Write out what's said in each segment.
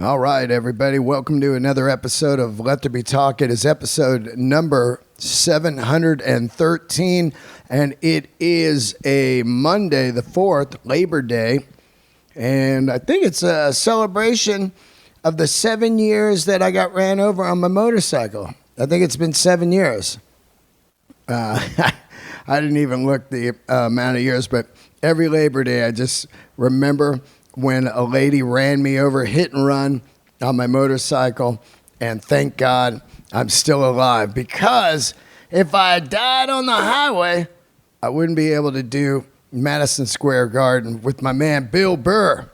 All right, everybody. Welcome to another episode of Let There Be Talk. It is episode number 713, and it is a Monday, the 4th, Labor Day. And I think it's a celebration of the 7 years that I got ran over on my motorcycle. I think it's been 7 years. I didn't even look the amount of years, but every Labor Day I just remember when a lady ran me over, hit and run on my motorcycle, and thank God I'm still alive, because if I had died on the highway, I wouldn't be able to do Madison Square Garden with my man Bill Burr.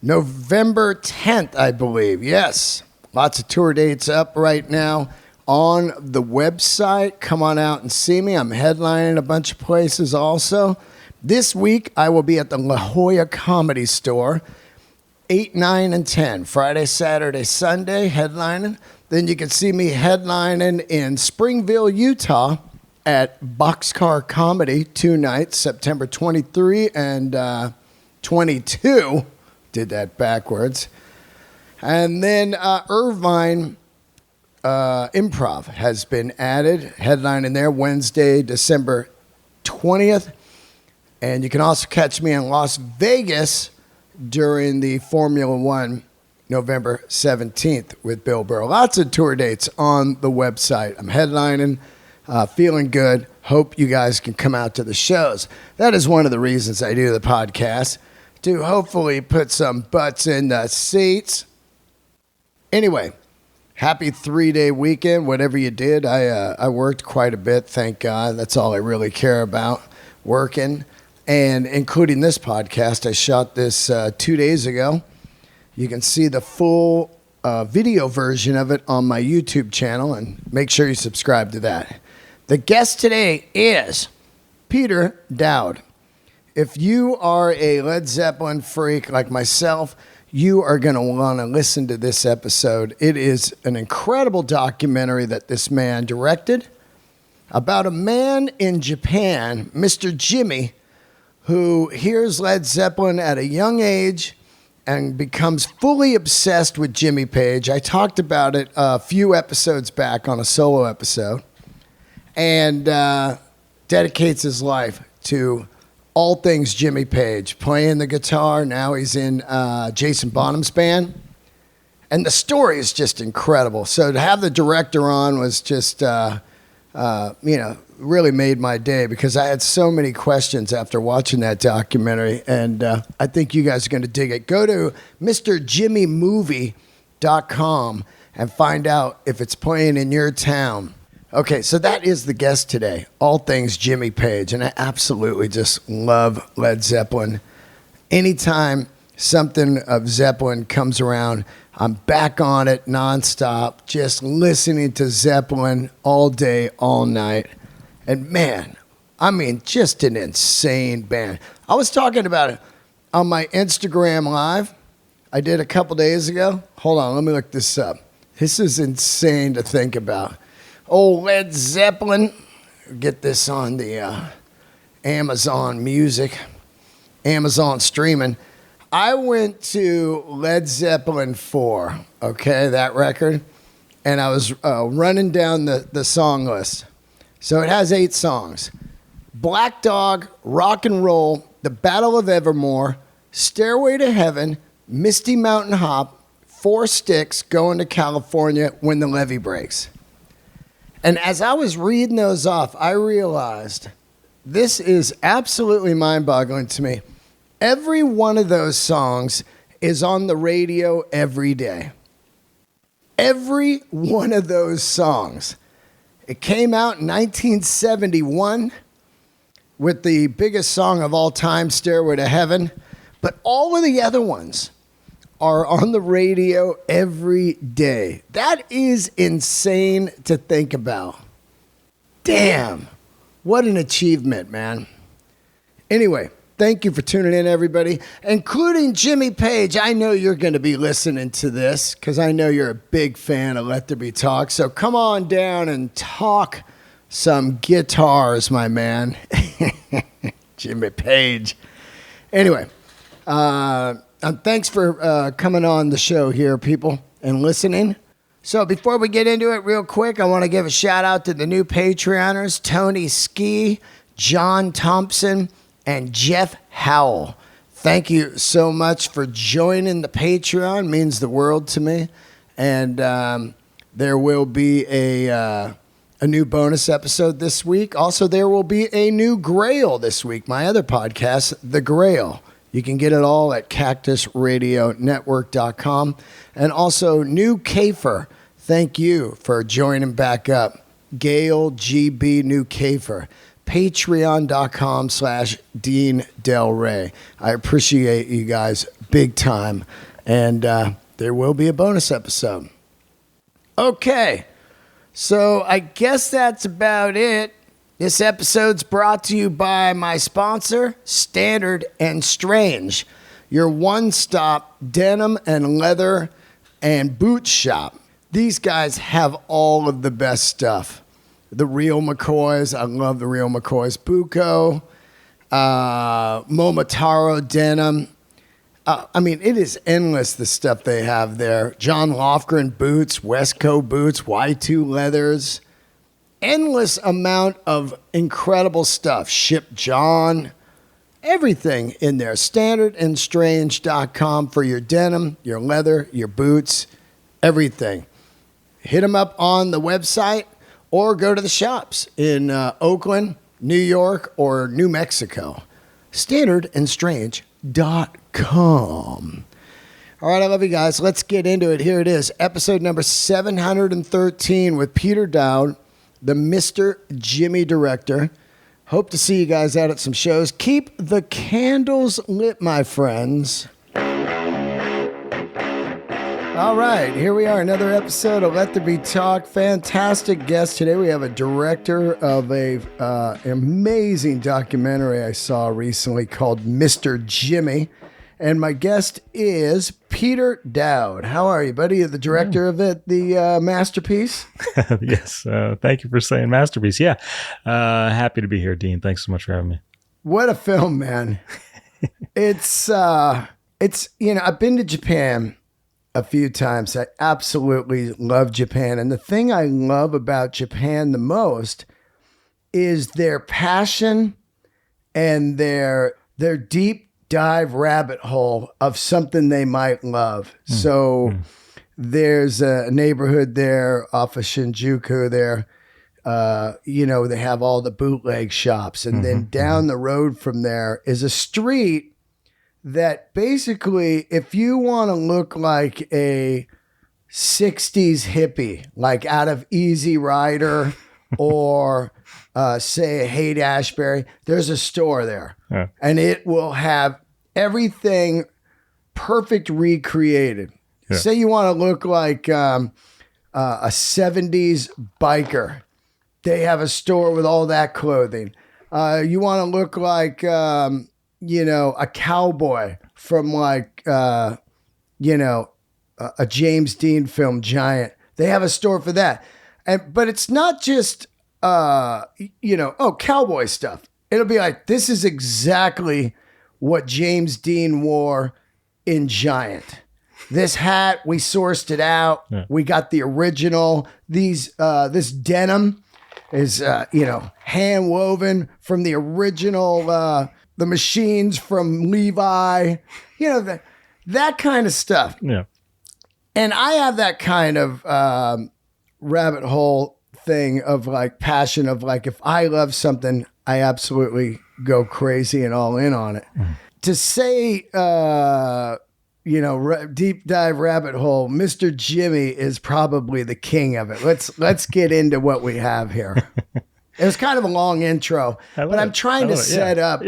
November 10th, I believe. Yes, lots of tour dates up right now on the website. Come on out and see me. I'm headlining a bunch of places also. This week, I will be at the La Jolla Comedy Store, 8, 9, and 10. Friday, Saturday, Sunday, headlining. Then you can see me headlining in Springville, Utah at Boxcar Comedy 2 nights, September 23 and 22. Did that backwards. And then Irvine Improv has been added, headlining there Wednesday, December 20th. And you can also catch me in Las Vegas during the Formula One November 17th with Bill Burr. Lots of tour dates on the website. I'm headlining, feeling good. Hope you guys can come out to the shows. That is one of the reasons I do the podcast, to hopefully put some butts in the seats. Anyway, happy 3-day weekend, whatever you did. I worked quite a bit, thank God. That's all I really care about, working. And including this podcast, I shot this 2 days ago. You can see the full video version of it on my YouTube channel, and make sure you subscribe to that. The guest today is Peter Dowd. If you are a Led Zeppelin freak like myself, you are going to want to listen to this episode. It is an incredible documentary that this man directed about a man in Japan, Mr. Jimmy, who hears Led Zeppelin at a young age and becomes fully obsessed with Jimmy Page. I talked about it a few episodes back on a solo episode, and dedicates his life to all things Jimmy Page, playing the guitar. Now he's in Jason Bonham's band, and the story is just incredible. So to have the director on was just, really made my day, because I had so many questions after watching that documentary, and I think you guys are going to dig it. Go to MrJimmyMovie.com and find out if it's playing in your town. Okay, so that is the guest today, all things Jimmy Page, and I absolutely just love Led Zeppelin. Anytime something of Zeppelin comes around, I'm back on it nonstop, just listening to Zeppelin all day, all night. And man, I mean, just an insane band. I was talking about it on my Instagram Live I did a couple days ago. Hold on, let me look this up. This is insane to think about. Old Led Zeppelin. Get this on the Amazon Music, Amazon Streaming. I went to Led Zeppelin 4, okay, that record, and I was running down the song list. So it has 8 songs: Black Dog, Rock and Roll, The Battle of Evermore, Stairway to Heaven, Misty Mountain Hop, 4 Sticks, Going to California, When the Levee Breaks. And as I was reading those off, I realized this is absolutely mind-boggling to me. Every one of those songs is on the radio every day. Every one of those songs. It came out in 1971 with the biggest song of all time, Stairway to Heaven. But all of the other ones are on the radio every day. That is insane to think about. Damn, what an achievement, man. Anyway, thank you for tuning in, everybody, including Jimmy Page. I know you're going to be listening to this because I know you're a big fan of Let There Be Talk. So come on down and talk some guitars, my man. Jimmy Page. Anyway, I Thanks for coming on the show here, people, and listening. So before we get into it real quick, I want to give a shout out to the new Patreoners, Tony Ski, John Thompson, and Jeff Howell. Thank you so much for joining the Patreon. It means the world to me. And there will be a new bonus episode this week. Also, there will be a new Grail this week, my other podcast, The Grail. You can get it all at cactusradionetwork.com. And also, New Kafer. Thank you for joining back up. Gail GB New Kafer. Patreon.com/Dean Del Rey. I appreciate you guys big time. And there will be a bonus episode. Okay. So I guess that's about it. This episode's brought to you by my sponsor, Standard and Strange, your one-stop denim and leather and boot shop. These guys have all of the best stuff. The Real McCoys, I love the Real McCoys. Buco, Momotaro denim. It is endless, the stuff they have there. John Lofgren boots, Westco boots, Y2 leathers. Endless amount of incredible stuff. Ship John. Everything in there. Standardandstrange.com for your denim, your leather, your boots, everything. Hit them up on the website or go to the shops in Oakland, New York, or New Mexico. Standardandstrange.com. All right, I love you guys. Let's get into it. Here it is. Episode number 713 with Peter Dowd, the Mr. Jimmy Director. Hope to see you guys out at some shows. Keep the candles lit, my friends. All right, here we are, another episode of Let There Be Talk. Fantastic guest today. We have a director of an amazing documentary I saw recently called Mr. Jimmy. And my guest is Peter Dowd. How are you, buddy? You're the director of it, the Masterpiece? Yes. Thank you for saying Masterpiece. Yeah. Happy to be here, Dean. Thanks so much for having me. What a film, man. It's I've been to Japan a few times. I absolutely love Japan. And the thing I love about Japan the most is their passion and their deep dive rabbit hole of something they might love. So there's a neighborhood there off of Shinjuku there. They have all the bootleg shops. And then down the road from there is a street that basically, if you want to look like a 60s hippie, like out of Easy Rider or say a Haight-Ashbury, there's a store there. Yeah. And it will have everything perfect recreated. Yeah. Say you want to look like a 70s biker. They have a store with all that clothing. You want to look like... a cowboy from a James Dean film, Giant. They have a store for that. But it's not just, cowboy stuff. It'll be like, this is exactly what James Dean wore in Giant. This hat, we sourced it out. Yeah. We got the original. This denim is, hand woven from the original, the machines from Levi, that kind of stuff. Yeah. And I have that kind of rabbit hole thing of like passion of like, if I love something, I absolutely go crazy and all in on it. To say, deep dive rabbit hole, Mr. Jimmy is probably the king of it. Let's get into what we have here. It was kind of a long intro, but I'm trying to set up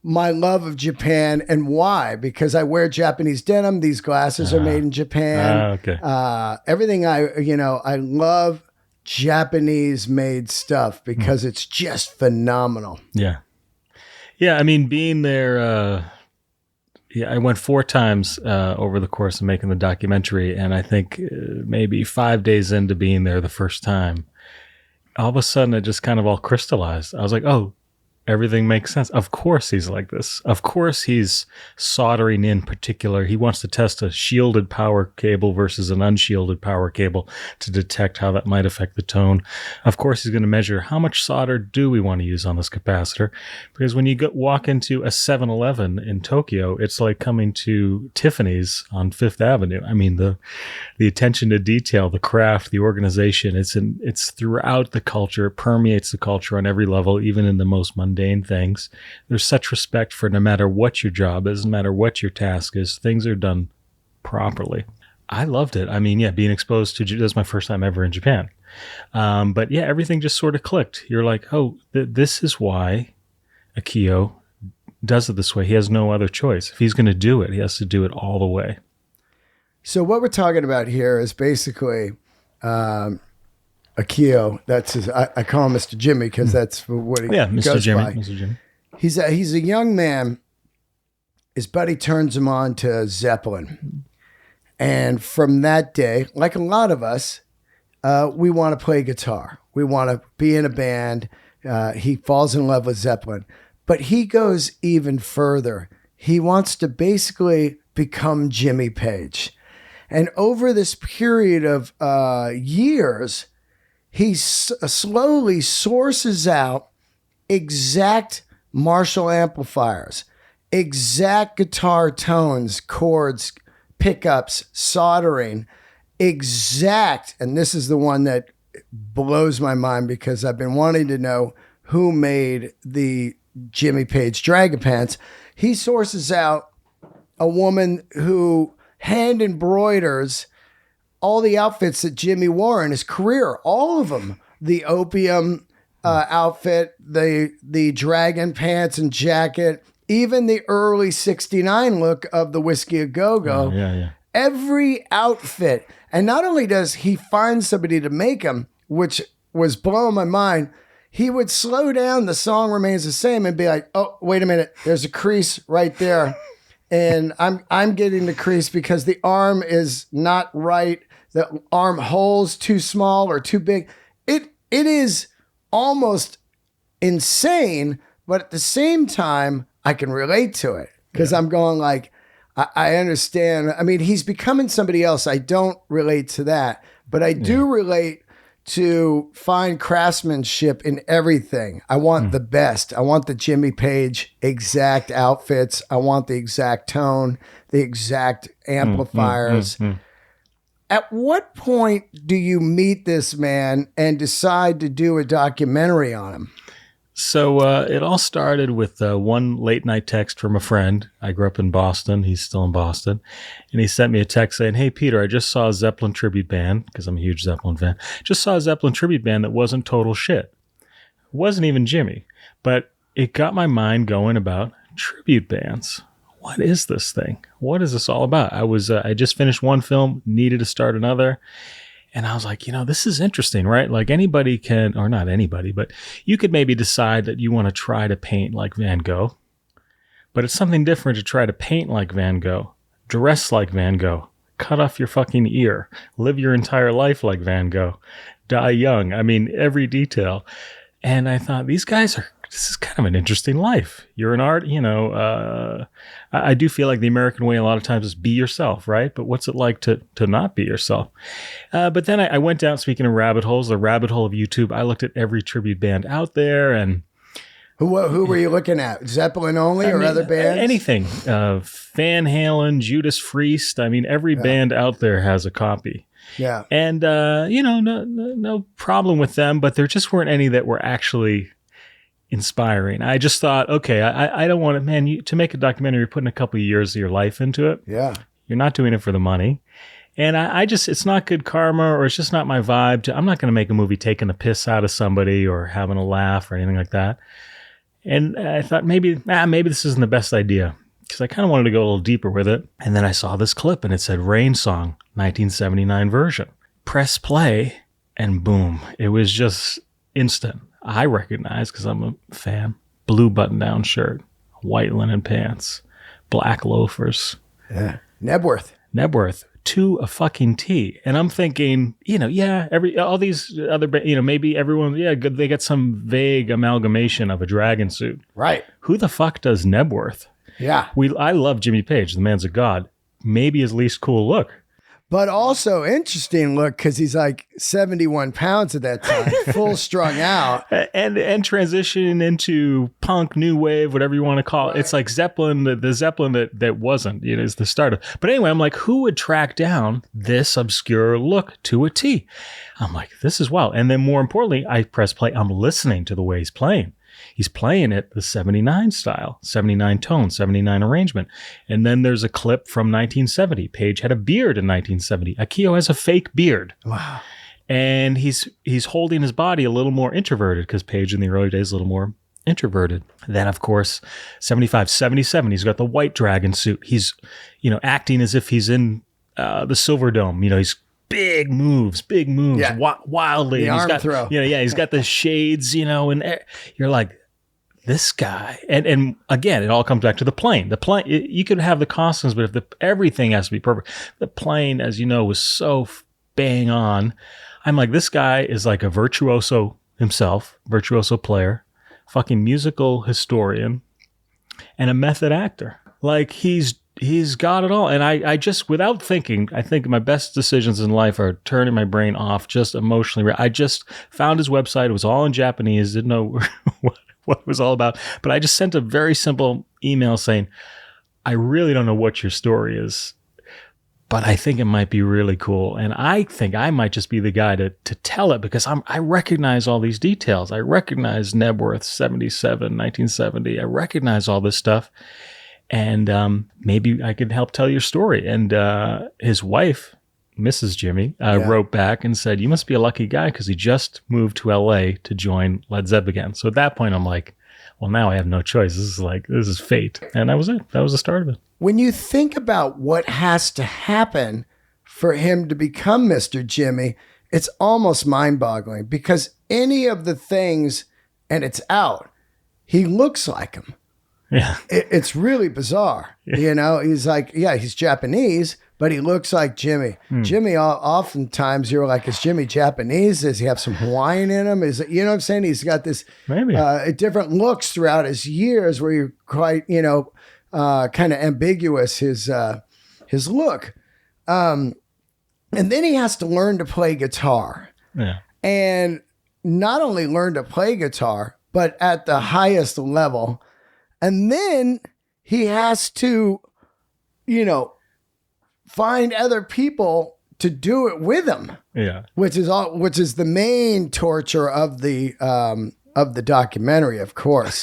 my love of Japan and why, because I wear Japanese denim. These glasses are made in Japan. Okay. Everything I love Japanese made stuff because it's just phenomenal. Yeah. Yeah. I mean, being there, I went 4 times over the course of making the documentary. And I think maybe 5 days into being there the first time, all of a sudden it just kind of all crystallized. I was like, oh, everything makes sense. Of course he's like this. Of course he's soldering in particular. He wants to test a shielded power cable versus an unshielded power cable to detect how that might affect the tone. Of course he's going to measure how much solder do we want to use on this capacitor. Because when you walk into a 7-Eleven in Tokyo, it's like coming to Tiffany's on Fifth Avenue. I mean, the attention to detail, the craft, the organization, it's throughout the culture. It permeates the culture on every level, even in the most mundane things. There's such respect for no matter what your job is, no matter what your task is, things are done properly. I loved it. I mean, yeah, being exposed to, this was my first time ever in Japan. But yeah, everything just sort of clicked. You're like, oh, this is why Akio does it this way. He has no other choice. If he's going to do it, he has to do it all the way. So what we're talking about here is basically Akio. That's his. I call him Mr. Jimmy because that's what he Mr. goes Jimmy, by. Mr. Jimmy. He's a young man. His buddy turns him on to Zeppelin, and from that day, like a lot of us, we want to play guitar. We want to be in a band. He falls in love with Zeppelin, but he goes even further. He wants to basically become Jimmy Page. And over this period of years, he slowly sources out exact Marshall amplifiers, exact guitar tones, chords, pickups, soldering, exact. And this is the one that blows my mind because I've been wanting to know who made the Jimmy Page Dragon Pants. He sources out a woman who hand embroiders all the outfits that Jimmy wore in his career, all of them. The opium outfit, the dragon pants and jacket, even the early 69 look of the Whiskey A Go-Go. Yeah. Every outfit. And not only does he find somebody to make them, which was blowing my mind, he would slow down, the song remains the same, and be like, oh, wait a minute, there's a crease right there. And I'm getting the crease because the arm is not right. The arm hole's too small or too big. It is almost insane, but at the same time, I can relate to it because I'm going like, I understand. I mean, he's becoming somebody else. I don't relate to that, but I do relate to fine craftsmanship in everything. I want the best. I want the Jimmy Page exact outfits. I want the exact tone, the exact amplifiers. At what point do you meet this man and decide to do a documentary on him? So it all started with one late night text from a friend. I grew up in Boston. He's still in Boston. And he sent me a text saying, hey, Peter, I just saw a Zeppelin Tribute band, because I'm a huge Zeppelin fan. Just saw a Zeppelin Tribute band that wasn't total shit. It wasn't even Jimmy. But it got my mind going about tribute bands. What is this thing? What is this all about? I just finished one film, needed to start another. And I was like, this is interesting, right? Like anybody can, or not anybody, but you could maybe decide that you want to try to paint like Van Gogh. But it's something different to try to paint like Van Gogh, dress like Van Gogh, cut off your fucking ear, live your entire life like Van Gogh, die young. I mean, every detail. And I thought, this is kind of an interesting life. You're an art, I do feel like the American way a lot of times is be yourself, right? But what's it like to not be yourself? But then I went down, speaking of rabbit holes, the rabbit hole of YouTube. I looked at every tribute band out there. And who were you looking at? Zeppelin only or other bands? Anything. Van Halen, Judas Priest. I mean, every band out there has a copy. Yeah. And, no problem with them, but there just weren't any that were actually inspiring. I just thought, okay, I don't want it, to make a documentary, you're putting a couple of years of your life into it. Yeah. You're not doing it for the money. And it's not good karma, or it's just not my vibe. I'm not going to make a movie taking a piss out of somebody or having a laugh or anything like that. And I thought maybe this isn't the best idea, because I kind of wanted to go a little deeper with it. And then I saw this clip and it said Rain Song, 1979 version. Press play and boom, it was just instant. I recognize, because I'm a fan, blue button-down shirt, white linen pants, black loafers. Yeah. Nebworth. to a fucking T. And I'm thinking, all these other, maybe everyone, good, they get some vague amalgamation of a dragon suit. Right. Who the fuck does Nebworth? Yeah. I love Jimmy Page. The man's a god. Maybe his least cool look. But also interesting look because he's like 71 pounds at that time, full strung out. And transitioning into punk, new wave, whatever you want to call it. Right. It's like Zeppelin, the Zeppelin that wasn't, is the start of. But anyway, I'm like, who would track down this obscure look to a T? I'm like, this is wild. And then more importantly, I press play. I'm listening to the way he's playing. He's playing it the 79 style, 79 tone, 79 arrangement. And then there's a clip from 1970. Page had a beard in 1970. Akio has a fake beard. Wow. And he's holding his body a little more introverted because Page in the early days a little more introverted. Then, of course, 75, 77, he's got the white dragon suit. He's, acting as if he's in the Silver Dome. He's big moves, yeah. Wildly. The And arm he's got, throw. He's got the shades, and you're like, this guy. And again, it all comes back to the plane. The plane, you could have the costumes, but if everything has to be perfect. The plane, as you know, was so bang on. I'm like, this guy is like a virtuoso himself, virtuoso player, fucking musical historian, and a method actor. Like he's got it all. And I just, without thinking, I think my best decisions in life are turning my brain off just emotionally. I just found his website. It was all in Japanese. Didn't know what it was all about. But I just sent a very simple email saying, I really don't know what your story is, but I think it might be really cool. And I think I might just be the guy to tell it because I recognize all these details. I recognize Nebworth 77, 1970. I recognize all this stuff. And maybe I could help tell your story. And his wife, Mrs. Jimmy, wrote back and said, you must be a lucky guy because he just moved to LA to join Led Zeppelin again. So at that point, I'm like, well, now I have no choice. This is fate. And that was it. That was the start of it. When you think about what has to happen for him to become Mr. Jimmy, it's almost mind-boggling because any of the things, and it's out, he looks like him. Yeah. It's really bizarre. Yeah. He's like, he's Japanese, but he looks like Jimmy. Jimmy, oftentimes you're like, is Jimmy Japanese? Does he have some Hawaiian in him? Is it, you know what I'm saying? He's got this maybe different looks throughout his years where you're quite, kind of ambiguous, his look. And then he has to learn to play guitar. Yeah. And not only learn to play guitar, but at the highest level. And then he has to, find other people to do it with him. Yeah. Which is the main torture of the documentary, of course,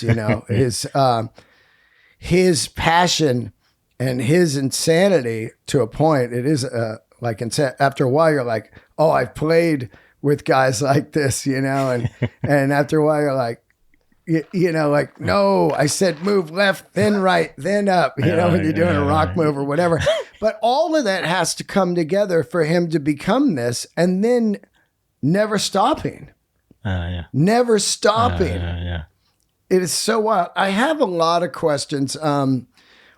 his passion and his insanity to a point. It is after a while you're like, oh, I've played with guys like this, and after a while you're like, no, I said move left, then right, then up, when you're doing a rock move or whatever. But all of that has to come together for him to become this and then never stopping. Never stopping. It is so wild. I have a lot of questions. One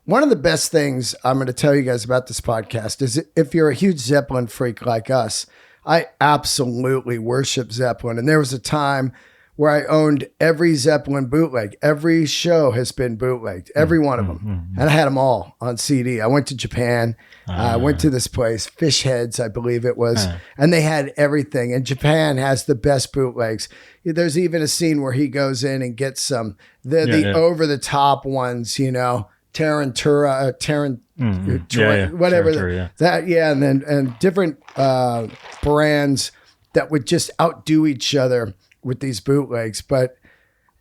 of the best things I'm going to tell you guys about this podcast is if you're a huge Zeppelin freak like us, I absolutely worship Zeppelin. And there was a time where I owned every Zeppelin bootleg. Every show has been bootlegged, every one of them. And I had them all on CD. I went to Japan. I went to this place, Fish Heads, I believe it was. And they had everything. And Japan has the best bootlegs. There's even a scene where he goes in and gets some, the over-the-top ones, Tarantura, whatever. Tarantura, and different brands that would just outdo each other with these bootlegs. But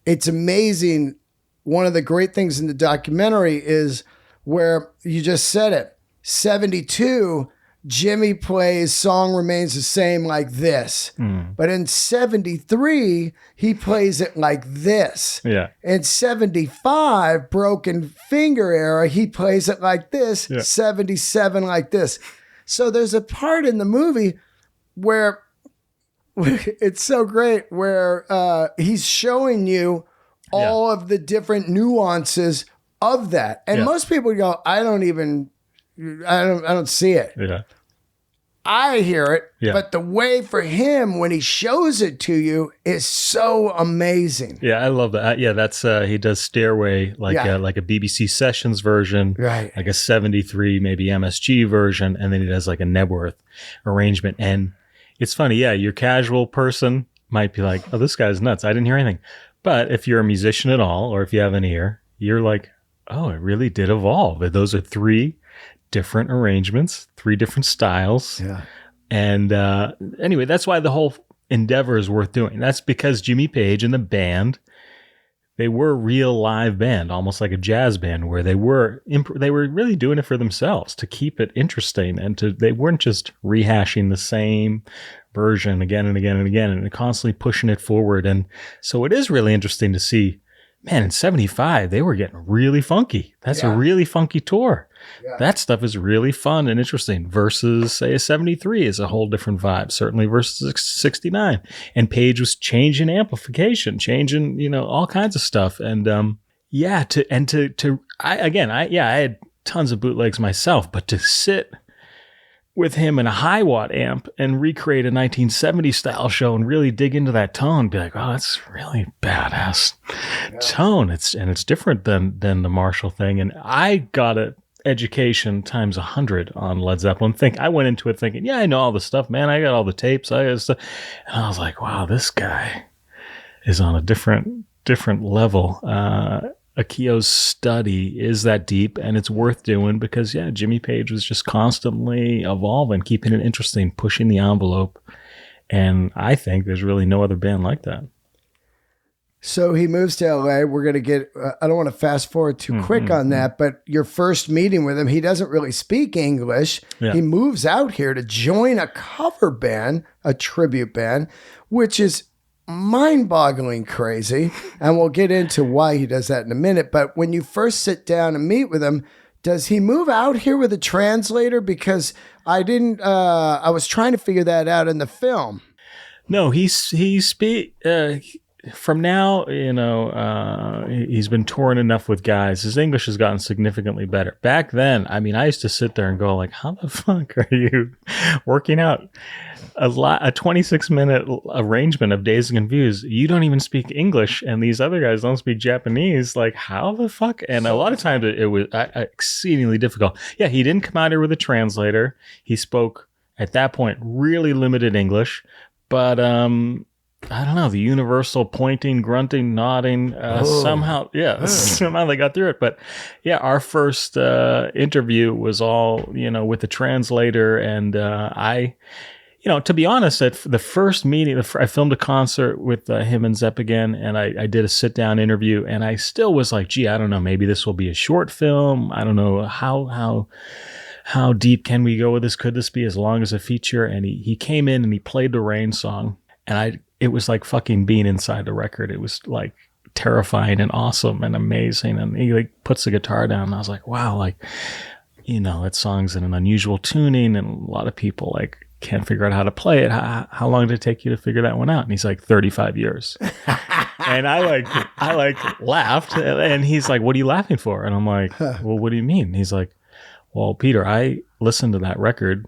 it's amazing. One of the great things in the documentary is where you just said it. 72, Jimmy plays Song Remains the Same like this. But in 73, he plays it like this. Yeah. In 75, Broken Finger era, he plays it like this. 77 like this. So there's a part in the movie where it's so great where he's showing you all of the different nuances of that. And most people go, I don't see it. Yeah. I hear it, Yeah. but the way for him when he shows it to you is so amazing. Yeah, I love that. Yeah, that's he does Stairway like a BBC Sessions version, Right. like a 73 maybe MSG version, and then he does like a Nebworth arrangement. And it's funny, yeah, your casual person might be like, "Oh, this guy's nuts. I didn't hear anything." But if you're a musician at all, or if you have an ear, you're like, "Oh, it really did evolve." Those are 3 different arrangements, 3 different styles. Yeah. And anyway, that's why the whole endeavor is worth doing. That's because Jimmy Page and the band, they were a real live band, almost like a jazz band, where they were really doing it for themselves to keep it interesting, and they weren't just rehashing the same version again and again and again, and constantly pushing it forward. And so it is really interesting to see, man, in 75, they were getting really funky. That's a really funky tour. Yeah. That stuff is really fun and interesting versus, say, a 73 is a whole different vibe, certainly versus 69. And Page was changing amplification, changing, all kinds of stuff. And I had tons of bootlegs myself, but to sit with him in a high watt amp and recreate a 1970 style show and really dig into that tone, be like, oh, that's really badass tone. It's different than the Marshall thing. And I got it. Education times 100 on Led Zeppelin. I went into it thinking, yeah, I know all the stuff, man. I got all the tapes. I got stuff. And I was like, wow, this guy is on a different level. Akio's study is that deep, and it's worth doing because, yeah, Jimmy Page was just constantly evolving, keeping it interesting, pushing the envelope. And I think there's really no other band like that. So he moves to LA. We're going to get, I don't want to fast forward too quick on that, but your first meeting with him, he doesn't really speak English. Yeah. He moves out here to join a cover band, a tribute band, which is mind-boggling crazy. And we'll get into why he does that in a minute. But when you first sit down and meet with him, does he move out here with a translator? Because I was trying to figure that out in the film. No, from now, he's been touring enough with guys. His English has gotten significantly better. Back then, I used to sit there and go like, how the fuck are you working out a 26-minute arrangement of Dazed and Confused? You don't even speak English, and these other guys don't speak Japanese. Like, how the fuck? And a lot of times it was exceedingly difficult. Yeah, he didn't come out here with a translator. He spoke, at that point, really limited English, but I don't know, the universal pointing, grunting, nodding, somehow they got through it. But yeah, our first interview was all, with the translator. And to be honest, at the first meeting, I filmed a concert with him and Zepp again, and I did a sit-down interview, and I still was like, gee, I don't know, maybe this will be a short film. I don't know how deep can we go with this? Could this be as long as a feature? And he came in and he played the Rain song, and it was like fucking being inside the record. It was like terrifying and awesome and amazing. And he like puts the guitar down, and I was like, wow, like, that song's in an unusual tuning, and a lot of people like can't figure out how to play it. How long did it take you to figure that one out? And he's like, 35 years. And I laughed, and he's like, what are you laughing for? And I'm like, well, what do you mean? And he's like, well, Peter, I listened to that record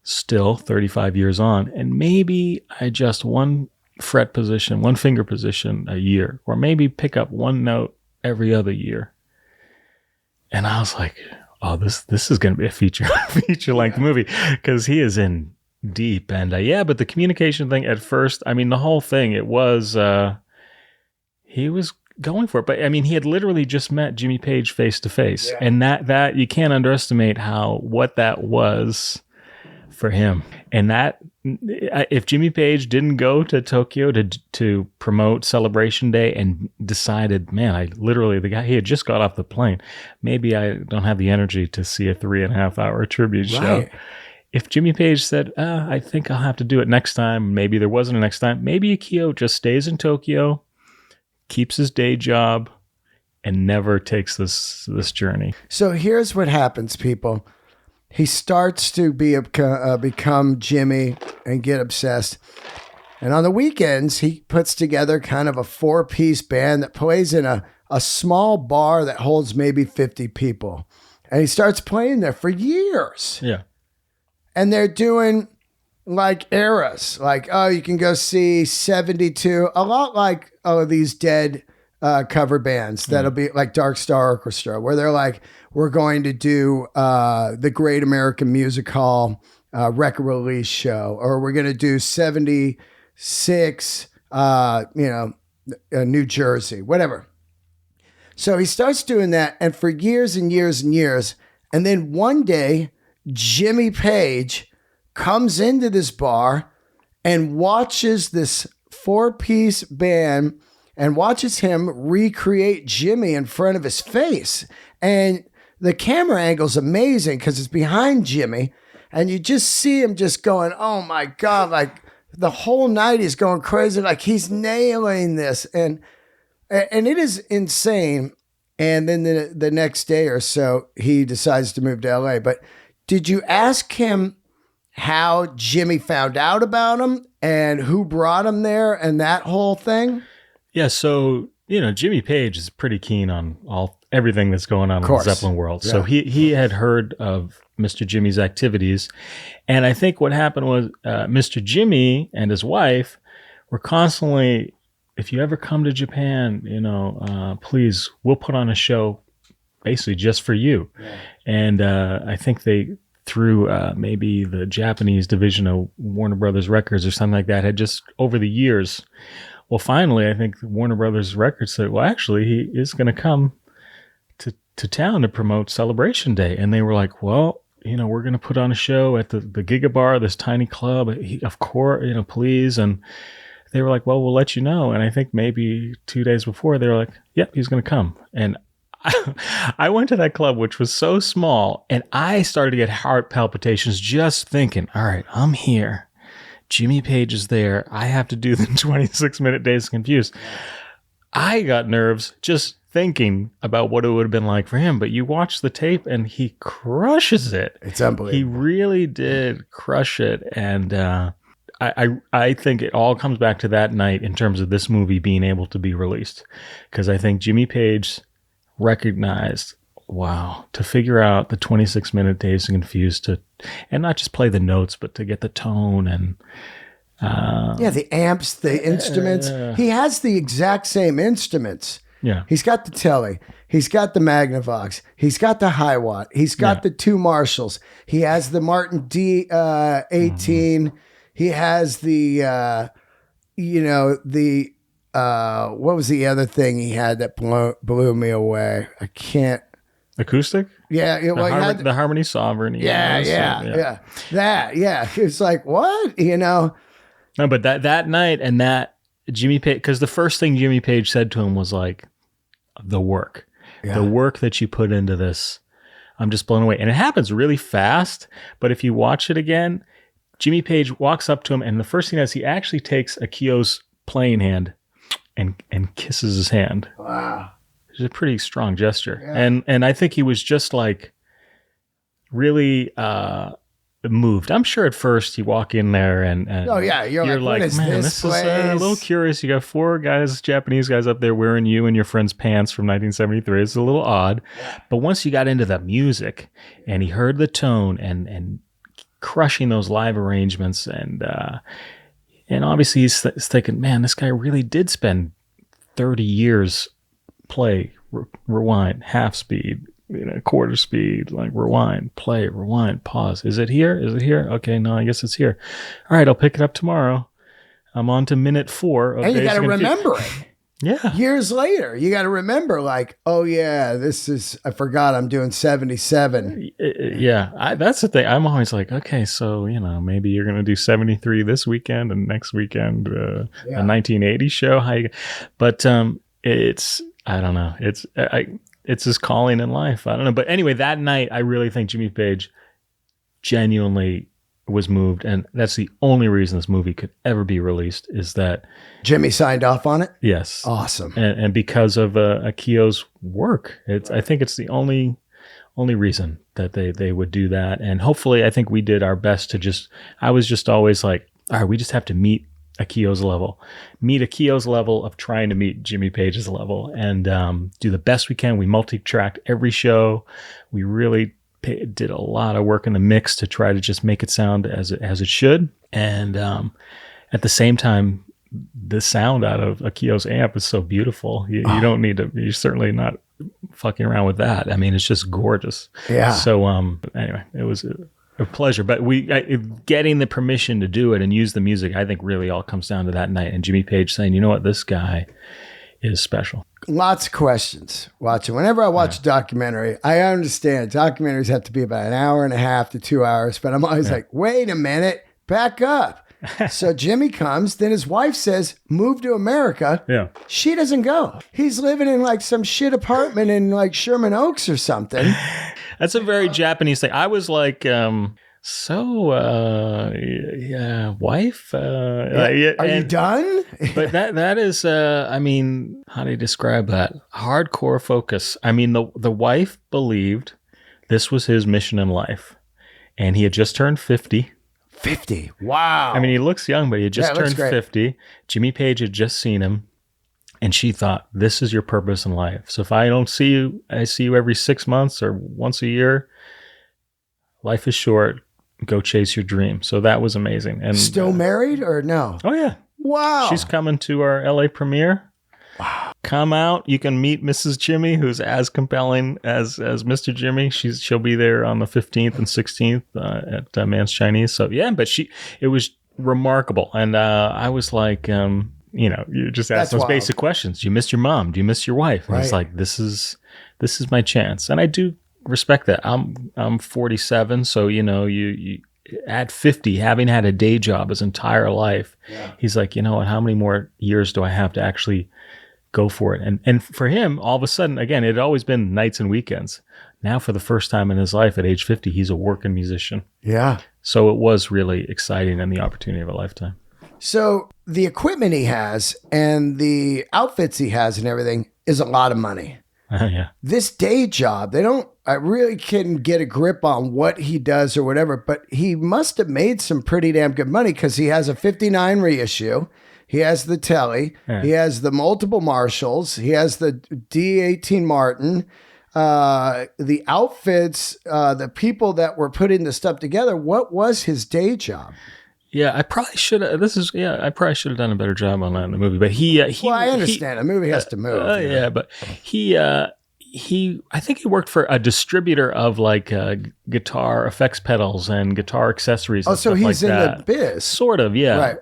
still 35 years on, and maybe I adjust one fret position, one finger position a year, or maybe pick up one note every other year. And I was like, oh, this is going to be a feature-length movie, because he is in deep. And but the communication thing at first, the whole thing, it was, he was going for it. But he had literally just met Jimmy Page face to face. And that you can't underestimate what that was for him. And that, if Jimmy Page didn't go to Tokyo to promote Celebration Day and decided, man, the guy, he had just got off the plane, maybe I don't have the energy to see a 3.5-hour tribute show. If Jimmy Page said, I think I'll have to do it next time, maybe there wasn't a next time, maybe Akio just stays in Tokyo, keeps his day job, and never takes this journey. So here's what happens, people. He starts to become Jimmy and get obsessed. And on the weekends, he puts together kind of a 4-piece band that plays in a small bar that holds maybe 50 people. And he starts playing there for years. Yeah. and they're doing like eras, like, oh, you can go see 72, a lot like these Dead cover bands that'll be like Dark Star Orchestra, where they're like, we're going to do the Great American Music Hall record release show, or we're going to do 76, New Jersey, whatever. So he starts doing that, and for years and years and years, and then one day, Jimmy Page comes into this bar and watches this 4-piece band and watches him recreate Jimmy in front of his face. And the camera angle's amazing because it's behind Jimmy, and you just see him just going, oh my God, like the whole night he's going crazy, like he's nailing this. And it is insane. And then the next day or so, he decides to move to LA. But did you ask him how Jimmy found out about him and who brought him there and that whole thing? Yeah, so, Jimmy Page is pretty keen on everything that's going on in the Zeppelin world. Yeah. So he had heard of Mr. Jimmy's activities. And I think what happened was Mr. Jimmy and his wife were constantly, if you ever come to Japan, please, we'll put on a show basically just for you. Yeah. And I think they, through maybe the Japanese division of Warner Brothers Records or something like that, had just over the years, well, finally, I think Warner Brothers Records said, well, actually, he is going to come to town to promote Celebration Day. And they were like, well, we're going to put on a show at the Giga Bar, this tiny club. Of course, please. And they were like, well, we'll let you know. And I think maybe 2 days before, they were like, yep, he's going to come. And I went to that club, which was so small, and I started to get heart palpitations just thinking, all right, I'm here. Jimmy Page is there. I have to do the 26-minute Dazed and Confused. I got nerves just thinking about what it would have been like for him. But you watch the tape, and he crushes it. It's unbelievable. He really did crush it. And I think it all comes back to that night in terms of this movie being able to be released. Because I think Jimmy Page recognized, wow, to figure out the 26-minute Dazed and Confused and not just play the notes, but to get the tone and the amps, the instruments. He has the exact same instruments. Yeah. He's got the Telly. He's got the Magnavox. He's got the Hi-Watt. He's got the two Marshalls. He has the Martin D18. Mm-hmm. He has the, what was the other thing he had that blew me away? I can't. Acoustic? Yeah. The Harmony Sovereign. Yeah. It's like, what? No, but that night and that Jimmy Page, because the first thing Jimmy Page said to him was like, the work that you put into this, I'm just blown away. And it happens really fast, but if you watch it again, Jimmy Page walks up to him, and the first thing he does, he actually takes Akio's playing hand and kisses his hand. Wow. It's a pretty strong gesture. Yeah. And I think he was just like really moved. I'm sure at first you walk in there and you're like, man, this is a little curious. You got 4 guys, Japanese guys up there wearing you and your friend's pants from 1973. It's a little odd. Yeah. But once you got into the music and he heard the tone and crushing those live arrangements and obviously he's thinking, man, this guy really did spend 30 years play, rewind, half speed, quarter speed, like rewind, play, rewind, pause. Is it here? Okay, no, I guess it's here. All right, I'll pick it up tomorrow. I'm on to minute 4. And you got to remember it. Yeah. Years later, you got to remember, like, oh yeah, I forgot I'm doing 77. Yeah, that's the thing. I'm always like, okay, so, maybe you're going to do 73 this weekend and next weekend, a 1980 show. But it's, I don't know. It's his calling in life. I don't know. But anyway, that night, I really think Jimmy Page genuinely was moved, and that's the only reason this movie could ever be released, is that Jimmy signed off on it. Yes, awesome, and because of Akio's work, I think it's the only reason that they would do that. And hopefully, I think we did our best to I was just always like, all right, we just have to meet Akio's level of trying to meet Jimmy Page's level, and do the best we can. We multi-tracked every show. We really did a lot of work in the mix to try to just make it sound as it should. And at the same time, the sound out of Akio's amp is so beautiful. You don't need to. You're certainly not fucking around with that. I mean, it's just gorgeous. Yeah. So anyway, it was a pleasure. But getting the permission to do it and use the music, I think really all comes down to that night and Jimmy Page saying, you know what, this guy is special. Lots of questions watching. Whenever I watch a documentary, I understand documentaries have to be about an hour and a half to 2 hours, but I'm always like, wait a minute, back up. So Jimmy comes, then his wife says, move to America. Yeah. She doesn't go. He's living in like some shit apartment in like Sherman Oaks or something. That's a very Japanese thing. I was like, wife? Are you done? But that is, I mean, how do you describe that? Hardcore focus. I mean, the wife believed this was his mission in life. And he had just turned 50. 50. Wow. I mean, he looks young, but he had just turned 50. Jimmy Page had just seen him. And she thought, this is your purpose in life. So if I don't see you, I see you every 6 months or once a year. Life is short. Go chase your dream. So that was amazing. And still married or no? Oh, yeah. Wow. She's coming to our LA premiere. Wow. Come out. You can meet Mrs. Jimmy, who's as compelling as Mr. Jimmy. She'll be there on the 15th and 16th at Man's Chinese. So yeah, but it was remarkable. And I was like, you just ask those basic questions. Do you miss your mom? Do you miss your wife? And it's like, this is my chance. And I do respect that. I'm 47. So, you at 50, having had a day job his entire life, he's like, you know what, how many more years do I have to actually go for it? And for him, all of a sudden, again, it had always been nights and weekends. Now, for the first time in his life at age 50, he's a working musician. Yeah. So it was really exciting and the opportunity of a lifetime. So the equipment he has and the outfits he has and everything is a lot of money. Yeah. This day job, I really couldn't get a grip on what he does or whatever, but he must have made some pretty damn good money because he has a 59 reissue. He has the Telly. Yeah. He has the multiple Marshalls. He has the D18 Martin. The outfits, the people that were putting the stuff together. What was his day job? Yeah, I probably should have. I probably should have done a better job on that in the movie. But well, I understand a movie has to move. Yeah, but I think he worked for a distributor of like guitar effects pedals and guitar accessories. Oh, so he's in the biz, sort of. Yeah. Right.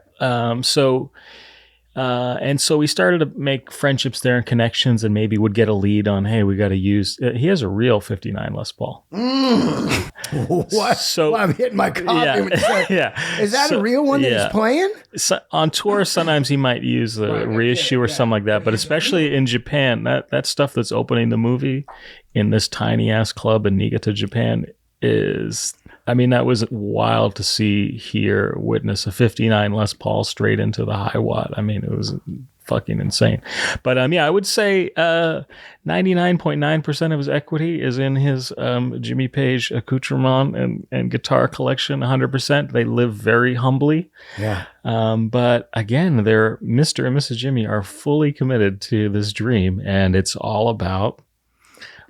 And so we started to make friendships there and connections, and maybe would get a lead on, hey, we got to use. He has a real 59 Les Paul. What? So I'm hitting my coffee. Yeah. Is that a real one that he's playing? So, on tour, sometimes he might use the reissue or something like that, but especially in Japan, that stuff that's opening the movie in this tiny ass club in Niigata, Japan is. I mean, that was wild to see, hear, witness a 59 Les Paul straight into the high watt. I mean, it was fucking insane. But I would say 99.9% of his equity is in his Jimmy Page accoutrement and guitar collection. 100%. They live very humbly. Yeah. But again, they're Mr. and Mrs. Jimmy are fully committed to this dream, and it's all about.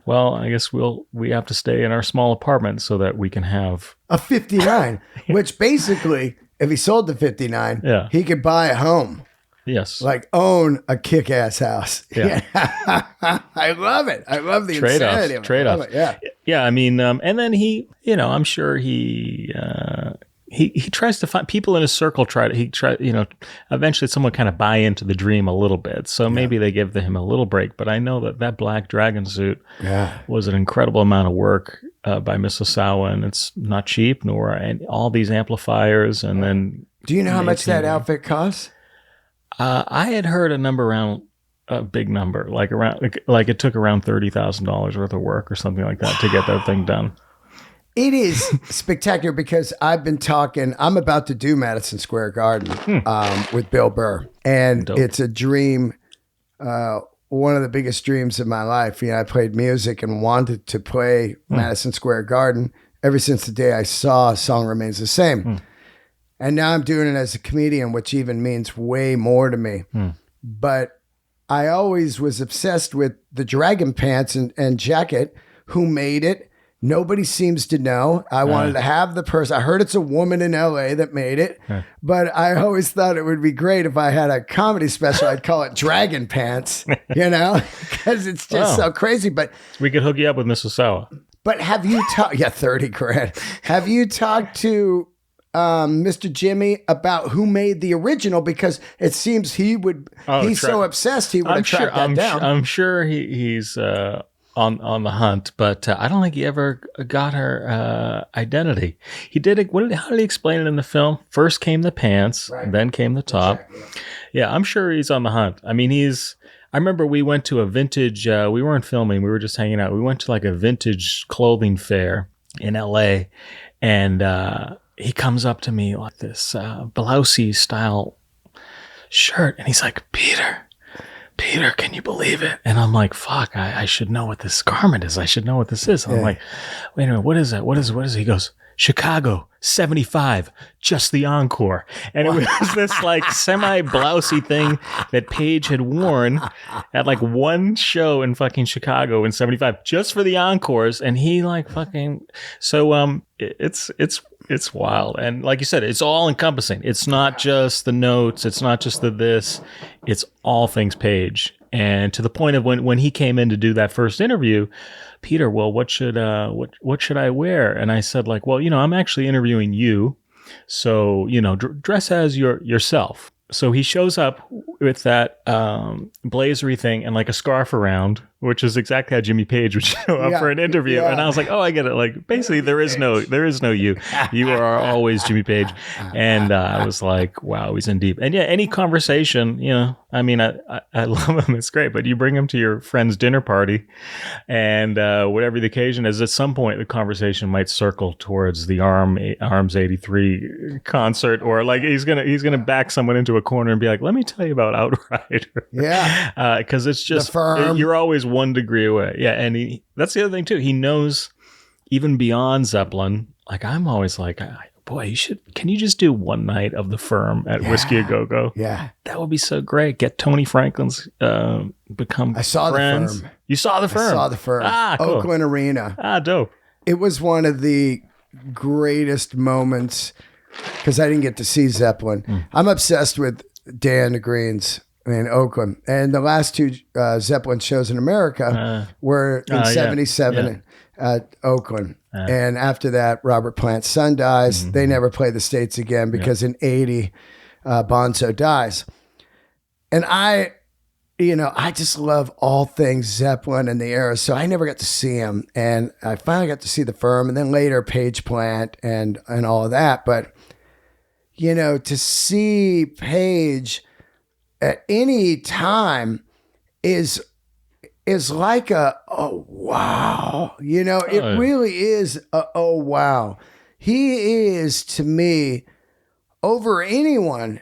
Well, I guess we have to stay in our small apartment so that we can have a 59, which basically, if he sold the 59, he could buy a home. Yes. Like own a kick-ass house. Yeah. I love it. I love the insanity of it. Trade-offs. Yeah. Yeah. I mean, and then he, I'm sure he tries to find people in his circle. Eventually someone kind of buy into the dream a little bit. So maybe they give him a little break. But I know that black dragon suit was an incredible amount of work by Miss Osawa, and it's not cheap, and all these amplifiers. And then, do you know how much that outfit costs? I had heard a number around a big number, like it took around $30,000 worth of work or something like that to get that thing done. It is spectacular because I'm about to do Madison Square Garden with Bill Burr. And It's a dream, one of the biggest dreams of my life. I played music and wanted to play Madison Square Garden ever since the day I saw Song Remains the Same. And now I'm doing it as a comedian, which even means way more to me. But I always was obsessed with the Dragon Pants and jacket, who made it, Nobody seems to know. I wanted to have the person. I heard it's a woman in LA that made it, but I always thought it would be great if I had a comedy special. I'd call it Dragon Pants, because it's just so crazy. But we could hook you up with Miss Osawa. But have you talked? Yeah, 30 grand. Have you talked to Mr. Jimmy about who made the original? Because it seems he's so obsessed he would have tracked that down. I'm sure he's on the hunt, but I don't think he ever got her identity. He did it. How did he explain it in the film? First came the pants, then came the top. Exactly. Yeah, I'm sure he's on the hunt. I mean, I remember we went to a vintage, we weren't filming, we were just hanging out. We went to like a vintage clothing fair in LA, and he comes up to me like this blousey style shirt, and he's like, Peter, can you believe it? And I'm like, fuck, I should know what this garment is. I should know what this is. And I'm like, wait a minute, what is that? What is it? He goes, Chicago, 75, just the encore. And it was this like semi-blousey thing that Paige had worn at like one show in fucking Chicago in 75, just for the encores. And he like fucking, so it's wild. And like you said, it's all encompassing. It's not just the notes. It's not just this. It's all things Paige. And to the point of when he came in to do that first interview, Peter, well, what should I wear? And I said, like, well, I'm actually interviewing you, so dress as yourself. So he shows up with that blazery thing and like a scarf around, which is exactly how Jimmy Page would show up for an interview. Yeah. And I was like, oh, I get it. Like, basically, there is no you. You are always Jimmy Page. And I was like, wow, he's in deep. And yeah, any conversation, I mean, I love him. It's great. But you bring him to your friend's dinner party, and whatever the occasion is, at some point the conversation might circle towards the Arms 83 concert, or like he's gonna back someone into a corner and be like, let me tell you about Outrider. Yeah. Because it's just, you're always 1 degree away. Yeah. And that's the other thing too. He knows even beyond Zeppelin. Like, I'm always like, boy, can you just do one night of The Firm at Whiskey A Go-Go? Yeah. That would be so great. Get Tony Franklin's become I saw friends. The Firm. You saw The Firm? I saw The Firm. Cool. Oakland Arena. Dope. It was one of the greatest moments because I didn't get to see Zeppelin. I'm obsessed with Dan Green's in Oakland. And the last 2 Zeppelin shows in America were in 77 at Oakland. And after that, Robert Plant's son dies. Mm-hmm. They never play the States again because in 80, Bonzo dies. And I just love all things Zeppelin and the era. So I never got to see him. And I finally got to see The Firm, and then later Page Plant and all of that. But, to see Page at any time is like oh wow, it really is oh wow. He is, to me, over anyone,